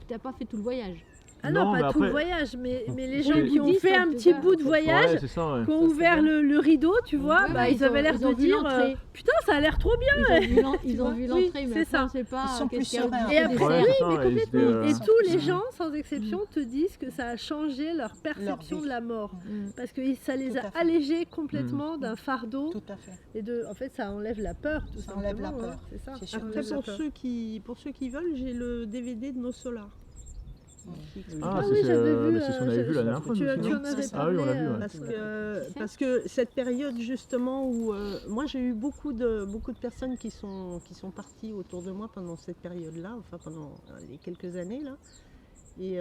[SPEAKER 7] t'as pas fait tout le voyage.
[SPEAKER 3] Ah non,
[SPEAKER 4] Non,
[SPEAKER 3] pas
[SPEAKER 4] mais
[SPEAKER 3] tout le
[SPEAKER 4] après-
[SPEAKER 3] voyage, mais les
[SPEAKER 7] Oui,
[SPEAKER 3] gens
[SPEAKER 7] ils
[SPEAKER 3] qui ont
[SPEAKER 7] disent
[SPEAKER 3] fait
[SPEAKER 7] en
[SPEAKER 3] un
[SPEAKER 7] tout
[SPEAKER 3] petit
[SPEAKER 7] cas.
[SPEAKER 3] bout de voyage,
[SPEAKER 4] Ouais, c'est ça, ouais.
[SPEAKER 3] qui ont ouvert le rideau, tu vois,
[SPEAKER 7] Ouais,
[SPEAKER 3] bah,
[SPEAKER 7] ouais,
[SPEAKER 3] ils avaient l'air
[SPEAKER 7] ils ont
[SPEAKER 3] de
[SPEAKER 7] vu
[SPEAKER 3] dire
[SPEAKER 7] l'entrée.
[SPEAKER 3] putain, ça a l'air trop bien.
[SPEAKER 7] Ils ont vu
[SPEAKER 3] vois, oui,
[SPEAKER 7] l'entrée, mais
[SPEAKER 3] c'est
[SPEAKER 7] après,
[SPEAKER 3] ça.
[SPEAKER 7] on ne sait pas.
[SPEAKER 2] Ils sont
[SPEAKER 7] qu'est-ce
[SPEAKER 2] plus
[SPEAKER 7] qu'il y a au
[SPEAKER 2] sereins,
[SPEAKER 7] bout
[SPEAKER 3] Et
[SPEAKER 7] des
[SPEAKER 3] après,
[SPEAKER 4] Ouais,
[SPEAKER 7] airs.
[SPEAKER 4] c'est ça,
[SPEAKER 3] mais
[SPEAKER 4] ouais, ils
[SPEAKER 3] complètement.
[SPEAKER 4] étaient,
[SPEAKER 3] Et
[SPEAKER 2] Ils sont
[SPEAKER 3] tous les
[SPEAKER 2] plus
[SPEAKER 3] gens, sans exception, te disent que ça a changé leur perception
[SPEAKER 2] vie.
[SPEAKER 3] de la mort.
[SPEAKER 7] Mm.
[SPEAKER 3] Parce que ça les
[SPEAKER 2] Tout
[SPEAKER 3] a
[SPEAKER 2] à fait.
[SPEAKER 3] allégés complètement d'un fardeau.
[SPEAKER 2] Tout à fait.
[SPEAKER 3] Et en fait, ça enlève la peur, tout
[SPEAKER 2] Ça enlève la
[SPEAKER 3] simplement, hein,
[SPEAKER 2] peur.
[SPEAKER 3] c'est ça.
[SPEAKER 2] C'est sûr.
[SPEAKER 3] Ça
[SPEAKER 6] Après,
[SPEAKER 3] enlève la
[SPEAKER 6] pour
[SPEAKER 3] peur.
[SPEAKER 6] ceux qui veulent, j'ai le DVD de nos solars.
[SPEAKER 4] Ah,
[SPEAKER 3] oui, j'avais vu,
[SPEAKER 4] c'est ce qu'on avait vu la dernière fois.
[SPEAKER 3] Tu
[SPEAKER 4] nous
[SPEAKER 3] en
[SPEAKER 4] aussi, non
[SPEAKER 3] avais
[SPEAKER 2] C'est ça.
[SPEAKER 4] Ah oui, on l'a
[SPEAKER 3] parlé,
[SPEAKER 4] vu, ouais.
[SPEAKER 6] Parce que cette période justement où moi j'ai eu beaucoup de personnes qui sont parties autour de moi pendant cette période-là, enfin pendant les quelques années là. Et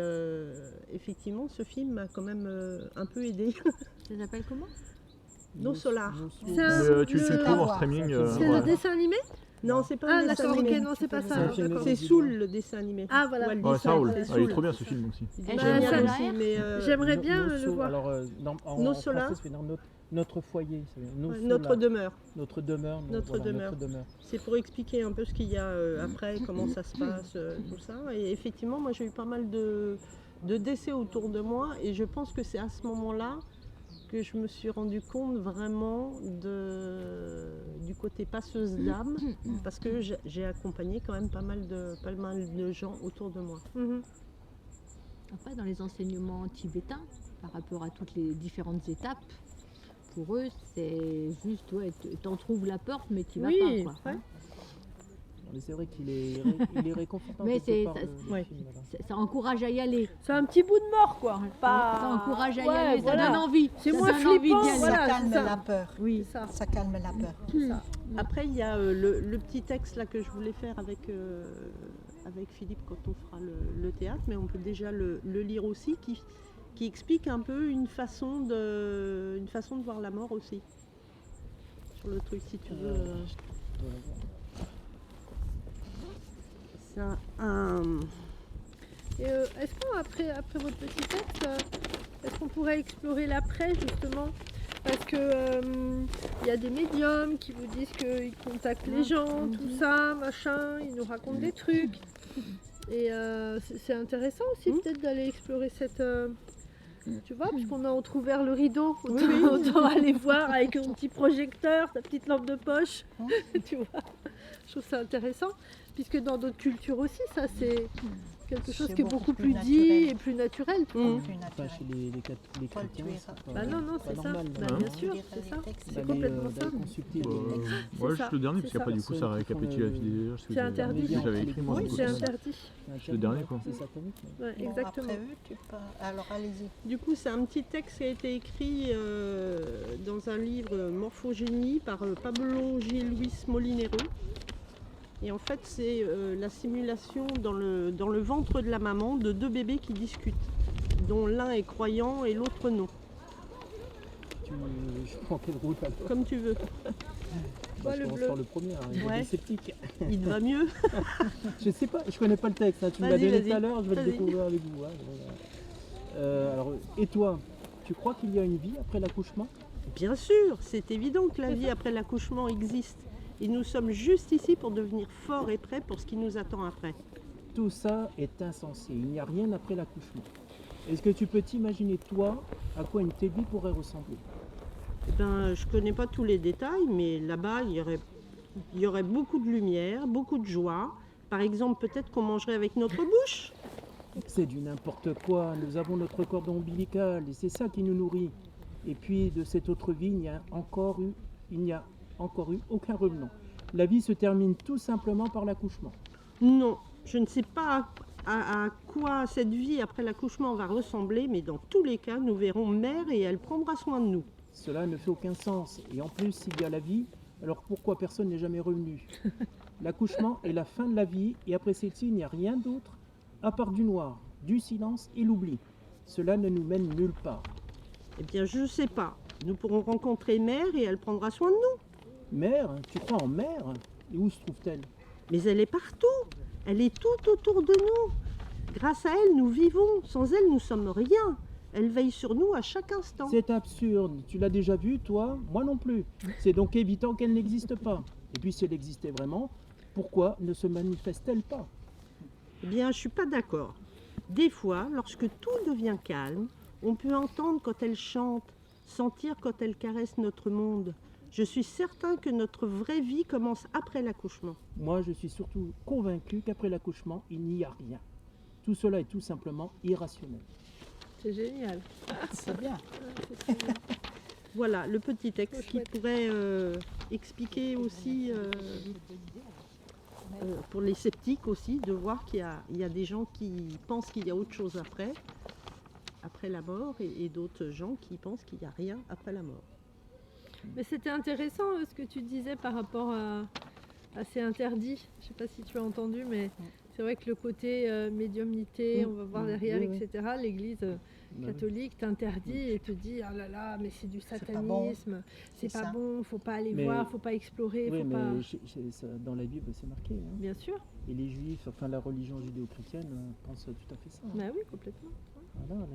[SPEAKER 6] effectivement, ce film m'a quand même un peu aidé.
[SPEAKER 7] Ça s'appelle comment?
[SPEAKER 6] Nos solars.
[SPEAKER 3] C'est un-
[SPEAKER 4] Mais, tu le
[SPEAKER 2] C'est
[SPEAKER 4] trouves
[SPEAKER 2] à
[SPEAKER 4] en
[SPEAKER 2] voir.
[SPEAKER 4] streaming.
[SPEAKER 3] C'est
[SPEAKER 4] ouais.
[SPEAKER 3] le dessin animé?
[SPEAKER 6] Non, c'est pas
[SPEAKER 3] Ah
[SPEAKER 6] un dessin
[SPEAKER 3] d'accord, ok,
[SPEAKER 6] animé.
[SPEAKER 3] non, c'est pas ça.
[SPEAKER 5] C'est un
[SPEAKER 3] alors,
[SPEAKER 5] film
[SPEAKER 3] d'accord.
[SPEAKER 6] C'est Soul le dessin animé.
[SPEAKER 3] Ah voilà.
[SPEAKER 6] Walt
[SPEAKER 4] Ouais,
[SPEAKER 6] Disney,
[SPEAKER 4] ça roule.
[SPEAKER 6] c'est
[SPEAKER 4] Ah, il est
[SPEAKER 6] Soul.
[SPEAKER 4] trop bien ce film aussi.
[SPEAKER 6] Il est
[SPEAKER 7] Bah,
[SPEAKER 6] génial
[SPEAKER 3] ça,
[SPEAKER 6] aussi, mais
[SPEAKER 3] J'aimerais bien le voir.
[SPEAKER 5] Alors, en
[SPEAKER 6] Nos
[SPEAKER 5] français,
[SPEAKER 6] solars.
[SPEAKER 5] ça veut dire notre foyer. Ça veut dire nos
[SPEAKER 6] notre
[SPEAKER 5] solars.
[SPEAKER 6] demeure.
[SPEAKER 5] Notre demeure.
[SPEAKER 6] Notre demeure.
[SPEAKER 5] Notre demeure.
[SPEAKER 6] C'est pour expliquer un peu ce qu'il y a après, comment ça se passe, tout ça. Et effectivement, moi j'ai eu pas mal de décès autour de moi et je pense que c'est à ce moment-là que je me suis rendu compte vraiment du côté passeuse d'âme parce que j'ai accompagné quand même pas mal de gens autour de moi.
[SPEAKER 3] Mhm.
[SPEAKER 7] Après, dans les enseignements tibétains, par rapport à toutes les différentes étapes, pour eux, c'est juste, ouais, t'en trouves la porte, mais tu vas
[SPEAKER 3] Oui,
[SPEAKER 7] pas, quoi.
[SPEAKER 3] ouais.
[SPEAKER 5] Mais c'est vrai qu'il est, il est réconfortant.
[SPEAKER 7] Mais
[SPEAKER 5] quelque
[SPEAKER 7] c'est-
[SPEAKER 5] part,
[SPEAKER 7] ça-
[SPEAKER 5] le
[SPEAKER 6] ouais.
[SPEAKER 5] film, voilà.
[SPEAKER 7] Ça encourage à y aller.
[SPEAKER 3] C'est un petit bout de mort, quoi. Pas...
[SPEAKER 7] Ça encourage à y
[SPEAKER 3] Ouais,
[SPEAKER 7] aller,
[SPEAKER 3] voilà.
[SPEAKER 7] ça donne envie.
[SPEAKER 3] C'est
[SPEAKER 7] Ça
[SPEAKER 3] moins
[SPEAKER 7] donne envie d'y
[SPEAKER 3] flippant,
[SPEAKER 7] aller.
[SPEAKER 3] voilà.
[SPEAKER 2] Ça calme
[SPEAKER 3] c'est ça.
[SPEAKER 2] la peur.
[SPEAKER 6] Oui.
[SPEAKER 3] C'est ça.
[SPEAKER 2] Ça calme la peur.
[SPEAKER 3] Ça.
[SPEAKER 6] Après, il y a le petit texte là que je voulais faire avec Philippe quand on fera le théâtre, mais on peut déjà le lire aussi, qui explique un peu une façon de voir la mort aussi. Sur le truc, si tu veux. C'est
[SPEAKER 3] Et est-ce qu'après votre petit texte, est-ce qu'on pourrait explorer l'après justement? Parce que il y a des médiums qui vous disent qu'ils contactent les gens, tout ça, machin, ils nous racontent des trucs. Et c'est intéressant aussi peut-être d'aller explorer cette... tu vois, puisqu'on a entrouvert le rideau, autant aller voir avec ton petit projecteur, ta petite lampe de poche. Tu vois, je trouve ça intéressant. Puisque dans d'autres cultures aussi, ça c'est quelque chose
[SPEAKER 2] C'est
[SPEAKER 3] qui est beaucoup plus dit
[SPEAKER 2] naturel.
[SPEAKER 3] et plus naturel. Tu vois.
[SPEAKER 2] Plus
[SPEAKER 5] Enfin,
[SPEAKER 2] naturel.
[SPEAKER 5] chez les
[SPEAKER 2] Toi,
[SPEAKER 5] chrétiens,
[SPEAKER 2] tu es
[SPEAKER 5] c'est
[SPEAKER 2] ça.
[SPEAKER 5] pas,
[SPEAKER 3] Bah non, non,
[SPEAKER 5] pas
[SPEAKER 3] c'est ça.
[SPEAKER 5] normal.
[SPEAKER 3] Bah,
[SPEAKER 4] Hein
[SPEAKER 3] bien sûr, c'est ça. C'est complètement ça.
[SPEAKER 5] Consulter
[SPEAKER 4] Bah,
[SPEAKER 5] les textes.
[SPEAKER 4] ouais,
[SPEAKER 3] C'est
[SPEAKER 4] juste
[SPEAKER 3] ça,
[SPEAKER 4] le dernier,
[SPEAKER 3] c'est
[SPEAKER 4] parce qu'après,
[SPEAKER 3] ça.
[SPEAKER 4] du coup, ça récapitule ce que
[SPEAKER 3] C'est interdit.
[SPEAKER 4] j'avais écrit moi.
[SPEAKER 3] Oui,
[SPEAKER 4] du coup,
[SPEAKER 3] c'est
[SPEAKER 4] ça.
[SPEAKER 3] interdit.
[SPEAKER 4] C'est le dernier, quoi.
[SPEAKER 5] C'est satanique. mais-
[SPEAKER 3] Ouais,
[SPEAKER 2] Bon,
[SPEAKER 3] exactement.
[SPEAKER 2] après eux, tu peux... Alors allez-y.
[SPEAKER 6] Du coup, c'est un petit texte qui a été écrit dans un livre Morphogénie par Pablo Gil Luis Molinero. Et en fait, c'est la simulation dans le ventre de la maman de deux bébés qui discutent, dont l'un est croyant et l'autre non.
[SPEAKER 5] Je prends quelle route alors
[SPEAKER 6] Comme tu veux.
[SPEAKER 5] Bah,
[SPEAKER 3] le
[SPEAKER 5] je commence
[SPEAKER 3] bleu.
[SPEAKER 5] par le premier, hein, il est
[SPEAKER 6] Ouais.
[SPEAKER 5] sceptique.
[SPEAKER 6] Il te va mieux.
[SPEAKER 5] Je sais pas, je connais pas le texte, hein, tu me l'as
[SPEAKER 6] Vas-y,
[SPEAKER 5] donné
[SPEAKER 6] vas-y.
[SPEAKER 5] tout à l'heure, je vais le
[SPEAKER 6] Vas-y.
[SPEAKER 5] découvrir avec vous. Hein, voilà. Alors, et toi, tu crois qu'il y a une vie après l'accouchement?
[SPEAKER 6] Bien sûr, c'est évident que la vie après l'accouchement existe. Et nous sommes juste ici pour devenir forts et prêts pour ce qui nous attend après.
[SPEAKER 5] Tout ça est insensé, il n'y a rien après l'accouchement. Est-ce que tu peux t'imaginer, toi, à quoi une telle vie pourrait ressembler?
[SPEAKER 6] Eh ben, je connais pas tous les détails, mais là-bas, il y aurait beaucoup de lumière, beaucoup de joie. Par exemple, peut-être qu'on mangerait avec notre bouche.
[SPEAKER 5] C'est du n'importe quoi. Nous avons notre cordon ombilical et c'est ça qui nous nourrit. Et puis de cette autre vie, il n'y a encore eu aucun revenant. La vie se termine tout simplement par l'accouchement.
[SPEAKER 6] Non, je ne sais pas à quoi cette vie après l'accouchement va ressembler, mais dans tous les cas, nous verrons mère et elle prendra soin de nous.
[SPEAKER 5] Cela ne fait aucun sens. Et en plus, s'il y a la vie, alors pourquoi personne n'est jamais revenu? L'accouchement est la fin de la vie et après celle-ci, il n'y a rien d'autre à part du noir, du silence et l'oubli. Cela ne nous mène nulle part.
[SPEAKER 6] Eh bien, je ne sais pas. Nous pourrons rencontrer mère et elle prendra soin de nous.
[SPEAKER 5] Mère, tu crois en mère? Et où se trouve-t-elle?
[SPEAKER 6] Mais elle est partout. Elle est tout autour de nous. Grâce à elle, nous vivons. Sans elle, nous sommes rien. Elle veille sur nous à chaque instant.
[SPEAKER 5] C'est absurde. Tu l'as déjà vue, toi? Moi non plus. C'est donc évident qu'elle n'existe pas. Et puis si elle existait vraiment, pourquoi ne se manifeste-t-elle pas?
[SPEAKER 6] Eh bien, je ne suis pas d'accord. Des fois, lorsque tout devient calme, on peut entendre quand elle chante, sentir quand elle caresse notre monde. Je suis certain que notre vraie vie commence après l'accouchement.
[SPEAKER 5] Moi, je suis surtout convaincu qu'après l'accouchement, il n'y a rien. Tout cela est tout simplement irrationnel.
[SPEAKER 3] C'est génial.
[SPEAKER 2] C'est bien.
[SPEAKER 3] C'est génial.
[SPEAKER 6] Voilà, le petit texte
[SPEAKER 3] Trop
[SPEAKER 6] qui
[SPEAKER 3] chouette.
[SPEAKER 6] pourrait expliquer aussi, pour les sceptiques aussi, de voir qu'il y a des gens qui pensent qu'il y a autre chose après la mort, et d'autres gens qui pensent qu'il n'y a rien après la mort.
[SPEAKER 3] Mais c'était intéressant ce que tu disais par rapport à ces interdits. Je ne sais pas si tu as entendu, mais c'est vrai que le côté médiumnité, on va voir derrière,
[SPEAKER 5] oui, oui.
[SPEAKER 3] etc. L'Église catholique t'interdit et te dit ah là là, mais c'est du
[SPEAKER 2] pas bon.
[SPEAKER 3] satanisme, c'est
[SPEAKER 2] C'est
[SPEAKER 3] pas
[SPEAKER 2] ça.
[SPEAKER 3] bon, faut pas aller
[SPEAKER 5] Mais-
[SPEAKER 3] voir, faut pas explorer,
[SPEAKER 5] Oui,
[SPEAKER 3] faut
[SPEAKER 5] mais
[SPEAKER 3] pas.
[SPEAKER 5] dans la Bible, c'est marqué. Hein.
[SPEAKER 3] Bien sûr,
[SPEAKER 5] Et les Juifs, enfin la religion judéo-chrétienne, pensent tout à fait ça.
[SPEAKER 3] bah oui, complètement.
[SPEAKER 5] Voilà,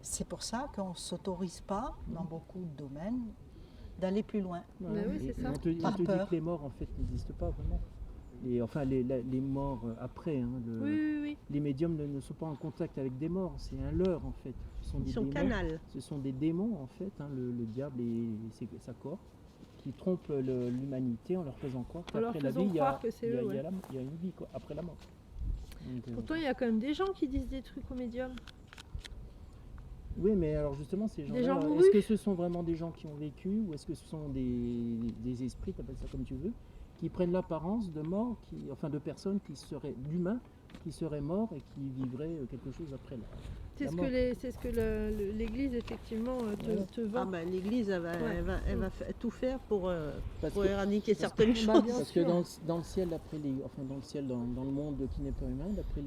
[SPEAKER 2] C'est pour ça qu'on ne s'autorise pas, dans beaucoup de domaines, d'aller plus loin.
[SPEAKER 5] voilà.
[SPEAKER 3] oui, c'est
[SPEAKER 5] Et
[SPEAKER 3] ça.
[SPEAKER 5] on te
[SPEAKER 2] Par
[SPEAKER 5] dit
[SPEAKER 2] peur.
[SPEAKER 5] que les morts, en fait, n'existent pas vraiment. Les morts après, hein,
[SPEAKER 3] Oui, oui, oui.
[SPEAKER 5] les médiums ne sont pas en contact avec des morts, c'est un leurre en fait. Ce sont
[SPEAKER 6] Ils
[SPEAKER 5] des
[SPEAKER 6] sont
[SPEAKER 5] démons.
[SPEAKER 6] canal.
[SPEAKER 5] Ce sont des démons en fait, hein, le diable et sa cohorte, qui trompent l'humanité en leur faisant croire
[SPEAKER 3] En leur
[SPEAKER 5] qu'après la
[SPEAKER 3] faisant
[SPEAKER 5] vie, il y a,
[SPEAKER 3] croire que c'est
[SPEAKER 5] il y a-
[SPEAKER 3] eux,
[SPEAKER 5] il y a
[SPEAKER 3] ouais.
[SPEAKER 5] il y a une vie quoi, après la mort. Donc,
[SPEAKER 3] Pourtant, il y a quand même des gens qui disent des trucs aux médiums.
[SPEAKER 5] oui, mais alors justement, ces gens-là,
[SPEAKER 3] gens
[SPEAKER 5] est-ce
[SPEAKER 3] mourus.
[SPEAKER 5] que ce sont vraiment des gens qui ont vécu ou est-ce que ce sont des esprits, t'appelles ça comme tu veux, qui prennent l'apparence de morts, de personnes d'humains qui seraient morts et qui vivraient quelque chose après
[SPEAKER 3] C'est
[SPEAKER 5] la
[SPEAKER 3] ce
[SPEAKER 5] mort.
[SPEAKER 3] que l'Église, effectivement,
[SPEAKER 5] Voilà.
[SPEAKER 3] te
[SPEAKER 6] Ah
[SPEAKER 3] vend.
[SPEAKER 6] ben, l'Église, elle va tout faire pour
[SPEAKER 5] Parce que-
[SPEAKER 6] éradiquer certaines
[SPEAKER 3] Bah,
[SPEAKER 6] choses.
[SPEAKER 3] bien
[SPEAKER 5] Parce
[SPEAKER 3] sûr.
[SPEAKER 5] que dans le ciel, dans le monde qui n'est pas humain, d'après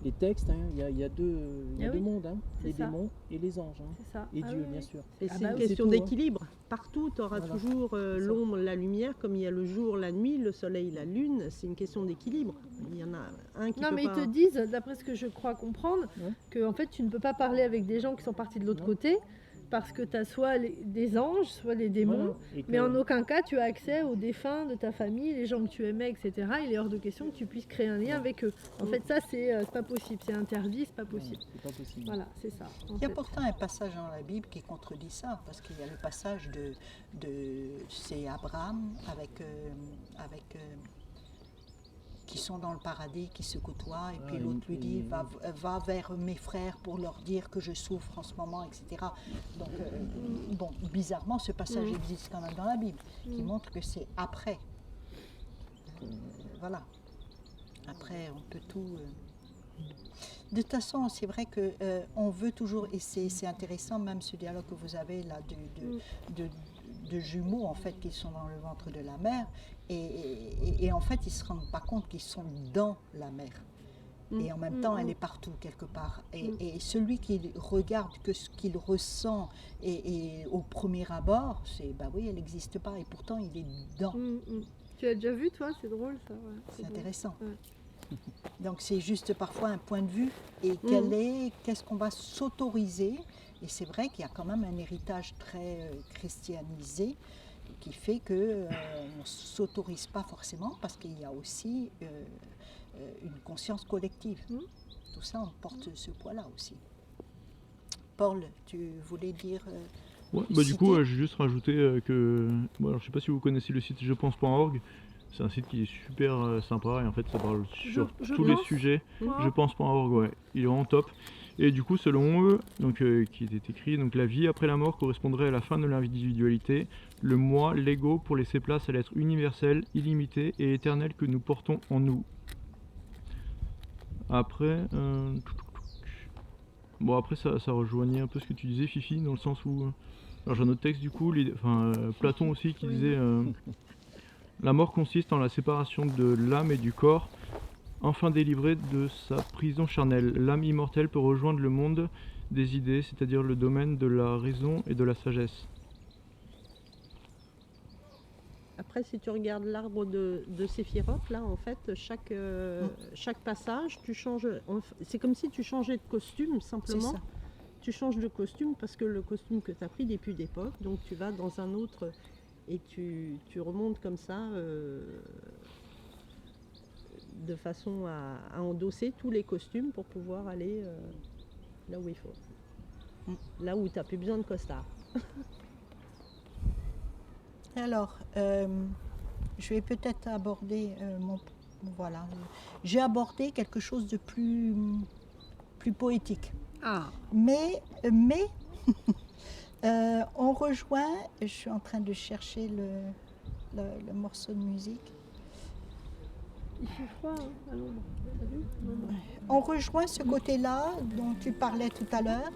[SPEAKER 5] les textes, hein, il y a deux
[SPEAKER 3] oui,
[SPEAKER 5] mondes, hein,
[SPEAKER 3] c'est
[SPEAKER 5] les
[SPEAKER 3] ça.
[SPEAKER 5] démons et les anges, hein,
[SPEAKER 3] C'est ça.
[SPEAKER 5] et
[SPEAKER 3] Ah
[SPEAKER 5] Dieu,
[SPEAKER 3] oui,
[SPEAKER 5] bien
[SPEAKER 3] oui.
[SPEAKER 5] sûr.
[SPEAKER 6] Et
[SPEAKER 3] Ah
[SPEAKER 6] c'est
[SPEAKER 3] bah
[SPEAKER 6] une
[SPEAKER 3] oui.
[SPEAKER 6] question
[SPEAKER 5] C'est tout, hein.
[SPEAKER 6] d'équilibre. Partout, tu auras
[SPEAKER 5] Voilà.
[SPEAKER 6] toujours
[SPEAKER 5] C'est ça.
[SPEAKER 6] l'ombre, la lumière, comme il y a le jour, la nuit, le soleil, la lune. C'est une question d'équilibre. Il y en a un qui
[SPEAKER 3] Non,
[SPEAKER 6] peut
[SPEAKER 3] mais
[SPEAKER 6] pas...
[SPEAKER 3] ils te disent, d'après ce que je crois comprendre,
[SPEAKER 5] Ouais.
[SPEAKER 3] que en fait, tu ne peux pas parler avec des gens qui sont partis de l'autre
[SPEAKER 5] Non.
[SPEAKER 3] côté parce que tu as soit des anges, soit des démons.
[SPEAKER 5] Voilà. Et que-
[SPEAKER 3] Mais en aucun cas, tu as accès aux défunts de ta famille, les gens que tu aimais, etc. Il est hors de question que tu puisses créer un lien
[SPEAKER 5] Non.
[SPEAKER 3] avec eux. En fait, ça, c'est pas possible. C'est interdit, c'est pas
[SPEAKER 5] non,
[SPEAKER 3] possible.
[SPEAKER 5] c'est pas possible.
[SPEAKER 3] Voilà, c'est ça. en
[SPEAKER 2] Il y a
[SPEAKER 3] fait.
[SPEAKER 2] pourtant un passage dans la Bible qui contredit ça, parce qu'il y a le passage c'est Abraham qui sont dans le paradis, qui se côtoient, et puis
[SPEAKER 5] Ah,
[SPEAKER 2] l'autre lui dit
[SPEAKER 5] et-
[SPEAKER 2] va vers mes frères pour leur dire que je souffre en ce moment, etc. Donc, bon, bizarrement, ce passage existe quand même dans la Bible, qui montre que c'est après. Voilà. Après, on peut tout. De toute façon, c'est vrai que on veut toujours, et c'est intéressant même ce dialogue que vous avez là de jumeaux en fait qui sont dans le ventre de la mère, et en fait ils se rendent pas compte qu'ils sont dans la mère. Et en même temps, elle est partout quelque part. Et celui qui regarde que ce qu'il ressent et au premier abord, c'est bah oui, elle n'existe pas, et pourtant il est dedans.
[SPEAKER 3] Tu as déjà vu, toi? C'est drôle, ça. Ouais.
[SPEAKER 2] C'est
[SPEAKER 3] drôle.
[SPEAKER 2] intéressant.
[SPEAKER 3] Ouais.
[SPEAKER 2] Donc c'est juste parfois un point de vue et qu'est-ce qu'on va s'autoriser. Et c'est vrai qu'il y a quand même un héritage très christianisé qui fait qu'on ne s'autorise pas forcément parce qu'il y a aussi une conscience collective. Tout ça, on porte ce poids-là aussi. Paul, tu voulais dire...
[SPEAKER 4] Ouais, bah du coup,
[SPEAKER 2] citer
[SPEAKER 4] j'ai juste rajouté que. Bon, alors, je sais pas si vous connaissez le site jepense.org. C'est un site qui est super sympa et en fait ça parle sur
[SPEAKER 3] Je
[SPEAKER 4] tous les
[SPEAKER 3] pense.
[SPEAKER 4] sujets.
[SPEAKER 3] Ouais.
[SPEAKER 4] Jepense.org, ouais, il est vraiment top. Et du coup, selon eux, donc, qui était écrit, donc la vie après la mort correspondrait à la fin de l'individualité. Le moi, l'ego, pour laisser place à l'être universel, illimité et éternel que nous portons en nous. Après, bon après ça rejoignait un peu ce que tu disais, Fifi, dans le sens où, alors j'ai un autre texte du coup, Platon aussi qui disait la mort consiste en la séparation de l'âme et du corps, enfin délivrée de sa prison charnelle. L'âme immortelle peut rejoindre le monde des idées, c'est-à-dire le domaine de la raison et de la sagesse.
[SPEAKER 6] Après, si tu regardes l'arbre de Séphiroth, là, en fait, chaque passage, tu changes. C'est comme si tu changeais de costume,
[SPEAKER 2] C'est
[SPEAKER 6] simplement.
[SPEAKER 2] ça.
[SPEAKER 6] Tu changes de costume parce que le costume que tu as pris n'est plus d'époque, donc tu vas dans un autre et tu remontes comme ça de façon à endosser tous les costumes pour pouvoir aller là où il faut. Là où tu n'as plus besoin de costard.
[SPEAKER 2] Alors, je vais peut-être aborder voilà. J'ai abordé quelque chose de plus poétique.
[SPEAKER 1] Ah,
[SPEAKER 2] Mais on rejoint, je suis en train de chercher le morceau de musique.
[SPEAKER 3] Il fait froid hein, à l'ombre. T'as vu? Non, non.
[SPEAKER 2] On rejoint ce côté-là dont tu parlais tout à l'heure,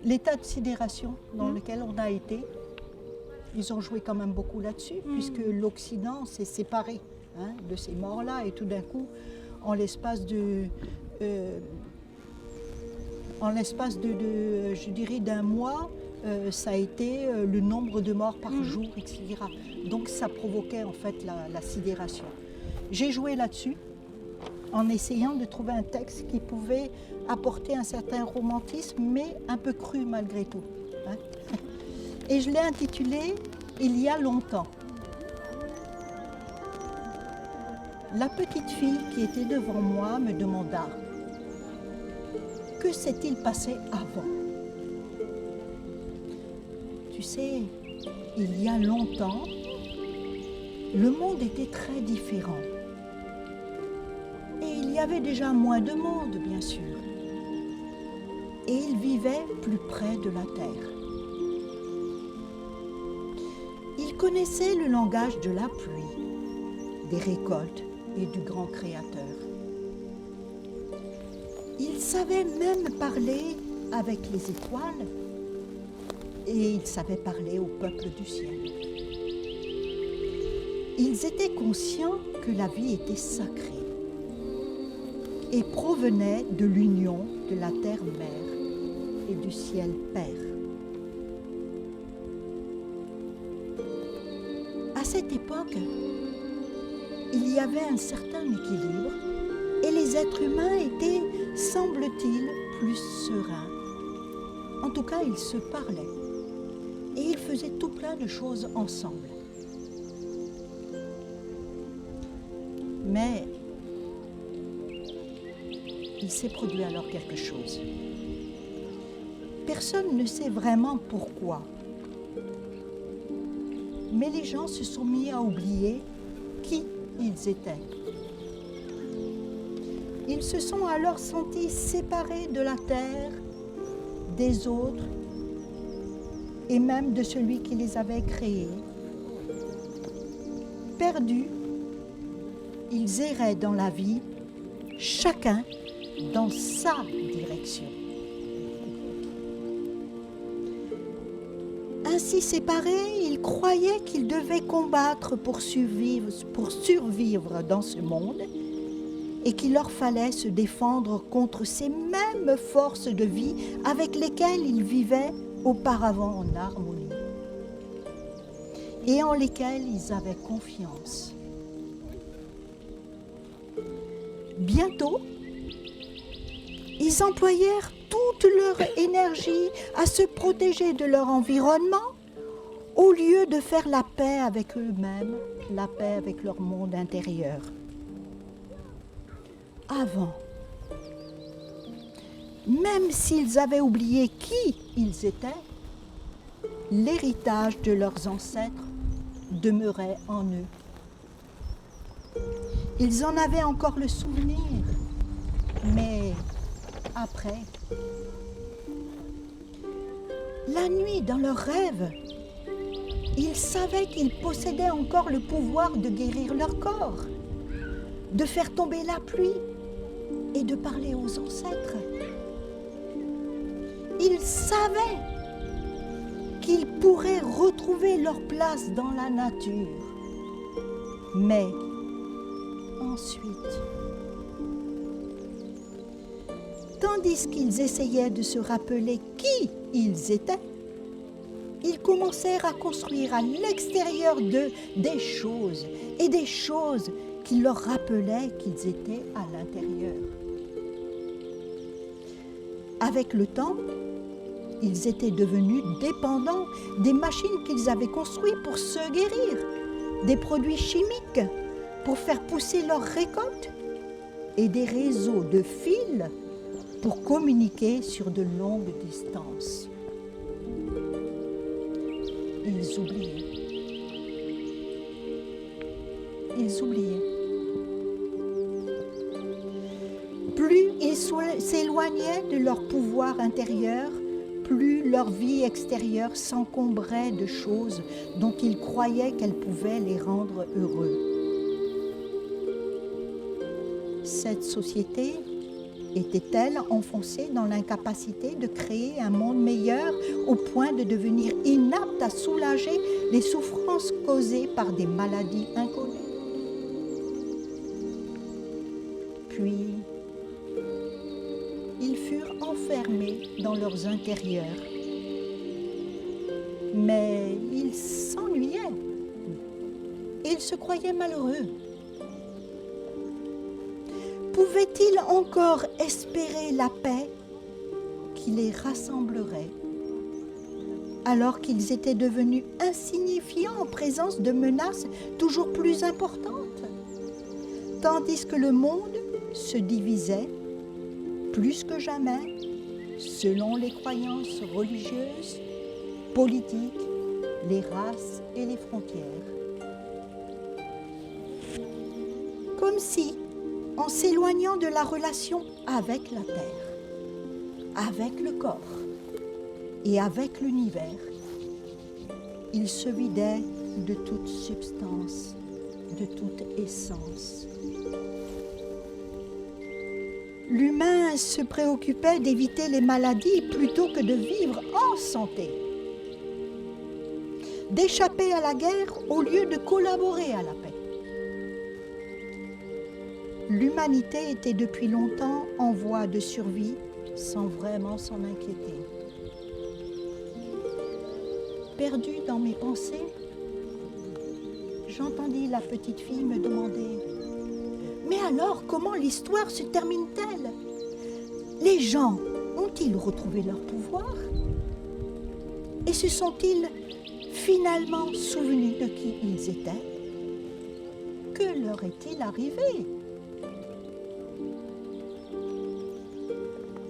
[SPEAKER 2] l'état de sidération dans lequel on a été. Ils ont joué quand même beaucoup là-dessus, puisque l'Occident s'est séparé de ces morts-là, et tout d'un coup, en l'espace de je dirais, d'un mois, ça a été le nombre de morts par jour, etc. Donc ça provoquait en fait la sidération. J'ai joué là-dessus en essayant de trouver un texte qui pouvait apporter un certain romantisme, mais un peu cru malgré tout. Et je l'ai intitulé « Il y a longtemps ». La petite fille qui était devant moi me demanda « Que s'est-il passé avant ?» Tu sais, il y a longtemps, le monde était très différent. Et il y avait déjà moins de monde, bien sûr. Et il vivait plus près de la terre. Il connaissait le langage de la pluie, des récoltes et du grand Créateur. Il savait même parler avec les étoiles et il savait parler au peuple du ciel. Ils étaient conscients que la vie était sacrée et provenait de l'union de la terre-mère et du ciel-père. À cette époque, il y avait un certain équilibre et les êtres humains étaient, semble-t-il, plus sereins. En tout cas, ils se parlaient et ils faisaient tout plein de choses ensemble. Mais il s'est produit alors quelque chose. Personne ne sait vraiment pourquoi. Mais les gens se sont mis à oublier qui ils étaient. Ils se sont alors sentis séparés de la terre, des autres et même de celui qui les avait créés. Perdus, ils erraient dans la vie, chacun dans sa direction. Ainsi séparés, ils croyaient qu'ils devaient combattre pour survivre dans ce monde et qu'il leur fallait se défendre contre ces mêmes forces de vie avec lesquelles ils vivaient auparavant en harmonie et en lesquelles ils avaient confiance. Bientôt, ils employèrent toute leur énergie à se protéger de leur environnement au lieu de faire la paix avec eux-mêmes, la paix avec leur monde intérieur. Avant, même s'ils avaient oublié qui ils étaient, l'héritage de leurs ancêtres demeurait en eux. Ils en avaient encore le souvenir, mais après, la nuit, dans leurs rêves, ils savaient qu'ils possédaient encore le pouvoir de guérir leur corps, de faire tomber la pluie et de parler aux ancêtres. Ils savaient qu'ils pourraient retrouver leur place dans la nature. Mais ensuite, tandis qu'ils essayaient de se rappeler qui ils étaient, ils commencèrent à construire à l'extérieur d'eux des choses et des choses qui leur rappelaient qu'ils étaient à l'intérieur. Avec le temps, ils étaient devenus dépendants des machines qu'ils avaient construites pour se guérir, des produits chimiques pour faire pousser leurs récoltes et des réseaux de fils pour communiquer sur de longues distances. Ils oubliaient. Ils oubliaient. Plus ils s'éloignaient de leur pouvoir intérieur, plus leur vie extérieure s'encombrait de choses dont ils croyaient qu'elles pouvaient les rendre heureux. Cette société était-elle enfoncée dans l'incapacité de créer un monde meilleur au point de devenir inapte à soulager les souffrances causées par des maladies inconnues? Puis, ils furent enfermés dans leurs intérieurs. Mais ils s'ennuyaient. Ils se croyaient malheureux. Pouvaient-ils encore espérer la paix qui les rassemblerait alors qu'ils étaient devenus insignifiants en présence de menaces toujours plus importantes, tandis que le monde se divisait plus que jamais selon les croyances religieuses, politiques, les races et les frontières. Comme si, en s'éloignant de la relation avec la terre, avec le corps et avec l'univers, il se vidait de toute substance, de toute essence. L'humain se préoccupait d'éviter les maladies plutôt que de vivre en santé, d'échapper à la guerre au lieu de collaborer à la paix. L'humanité était depuis longtemps en voie de survie sans vraiment s'en inquiéter. Perdue dans mes pensées, j'entendis la petite fille me demander « Mais alors, comment l'histoire se termine-t-elle? Les gens ont-ils retrouvé leur pouvoir? Et se sont-ils finalement souvenus de qui ils étaient? Que leur est-il arrivé ?»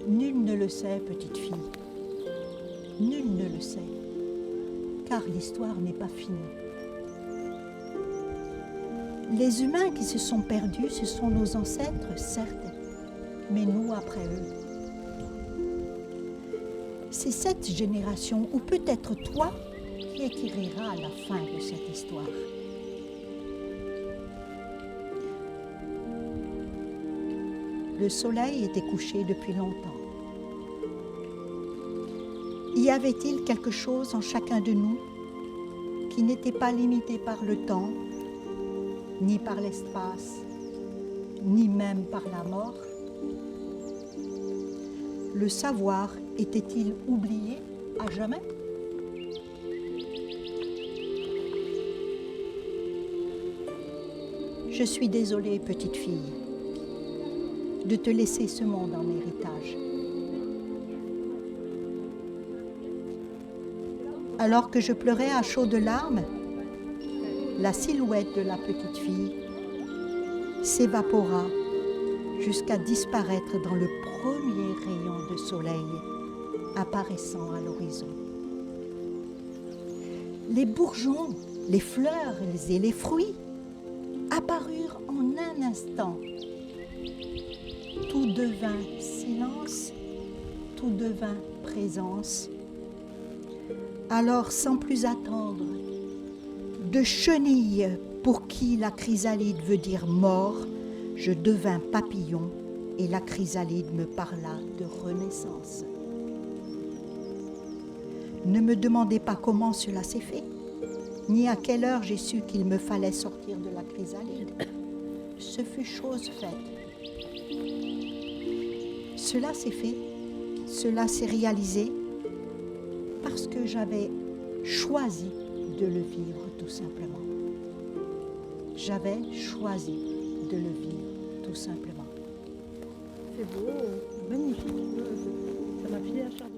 [SPEAKER 2] Nul ne le sait, petite fille. Nul ne le sait, car l'histoire n'est pas finie. Les humains qui se sont perdus, ce sont nos ancêtres, certes, mais nous après eux. C'est cette génération, ou peut-être toi, qui écrira la fin de cette histoire. Le soleil était couché depuis longtemps. Y avait-il quelque chose en chacun de nous qui n'était pas limité par le temps, ni par l'espace, ni même par la mort? Le savoir était-il oublié à jamais? Je suis désolée, petite fille, de te laisser ce monde en héritage. Alors que je pleurais à chaudes larmes, la silhouette de la petite fille s'évapora jusqu'à disparaître dans le premier rayon de soleil apparaissant à l'horizon. Les bourgeons, les fleurs et les fruits apparurent en un instant. Tout devint silence, tout devint présence. Alors, sans plus attendre, de chenille pour qui la chrysalide veut dire mort, je devins papillon et la chrysalide me parla de renaissance. Ne me demandez pas comment cela s'est fait, ni à quelle heure j'ai su qu'il me fallait sortir de la chrysalide. Ce fut chose faite. Cela s'est fait, cela s'est réalisé parce que j'avais choisi de le vivre tout simplement. J'avais choisi de le vivre tout simplement.
[SPEAKER 6] C'est beau, magnifique. Ça m'a filé à Chardin.